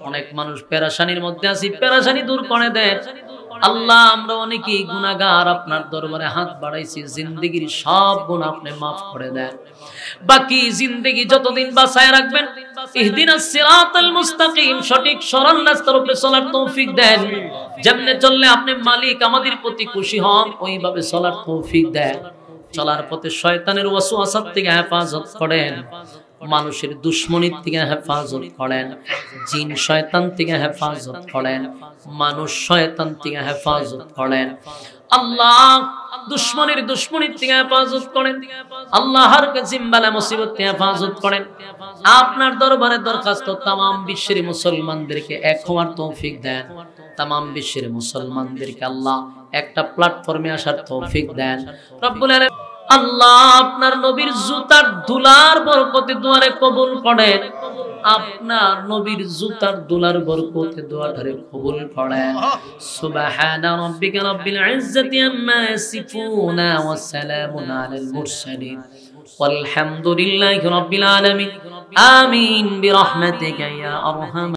অনেক মানুষ পেরেশানির মধ্যে আছি পেরেশানি দূর করে দেন আল্লাহ আমরা অনেকেই গুনাহগার আপনার দরবারে হাত বাড়াইছি জিন্দেগীর সব গুনাহ আপনি maaf করে দেন বাকি জিন্দেগি যতদিন বাঁচায় রাখবেন ইহদিনাস সিরাতাল মুস্তাকিম সঠিক সরল রাস্তার উপরে চলার তৌফিক দেন যেমনে চললে আপনি মালিক আমাদের প্রতি খুশি হন ওইভাবে চলার তৌফিক দেন চলার পথে শয়তানের ওয়াসওয়াসা থেকে হেফাজত করেন মানুষের দুশমনির থেকে হেফাজত করেন, জিন শয়তান থেকে হেফাজত করেন, মানুষ শয়তান থেকে হেফাজত করেন। আল্লাহ দুশমনের দুশমনির থেকে হেফাজত করেন, আল্লাহর কাছে বালা মুসিবত থেকে হেফাজত করেন। আপনার দরবারে দরখাস্ত, তামাম বিশ্বের মুসলমানদেরকে এক হওয়ার তৌফিক দেন। তামাম বিশ্বের মুসলমানদেরকে আল্লাহ একটা প্ল্যাটফর্মে আসার তৌফিক দেন রব্বুল আলামিন। আল্লাহ আপনার নবীর জুতার ধুলার বরকতে দুয়ারে কবুল করেন, আপনার নবীর জুতার দুলার বরকতে দোয়াটারে কবুল করেন। সুবহানা রাব্বিকা রাব্বিল ইজ্জাতি আম্মা ইয়াসিফুনা ওয়া সালামুন আলাল মুরসালিন ওয়ালহামদুলিল্লাহি রাব্বিল আলামিন। আমিন বিরহমাতিকা ইয়া আরহাম।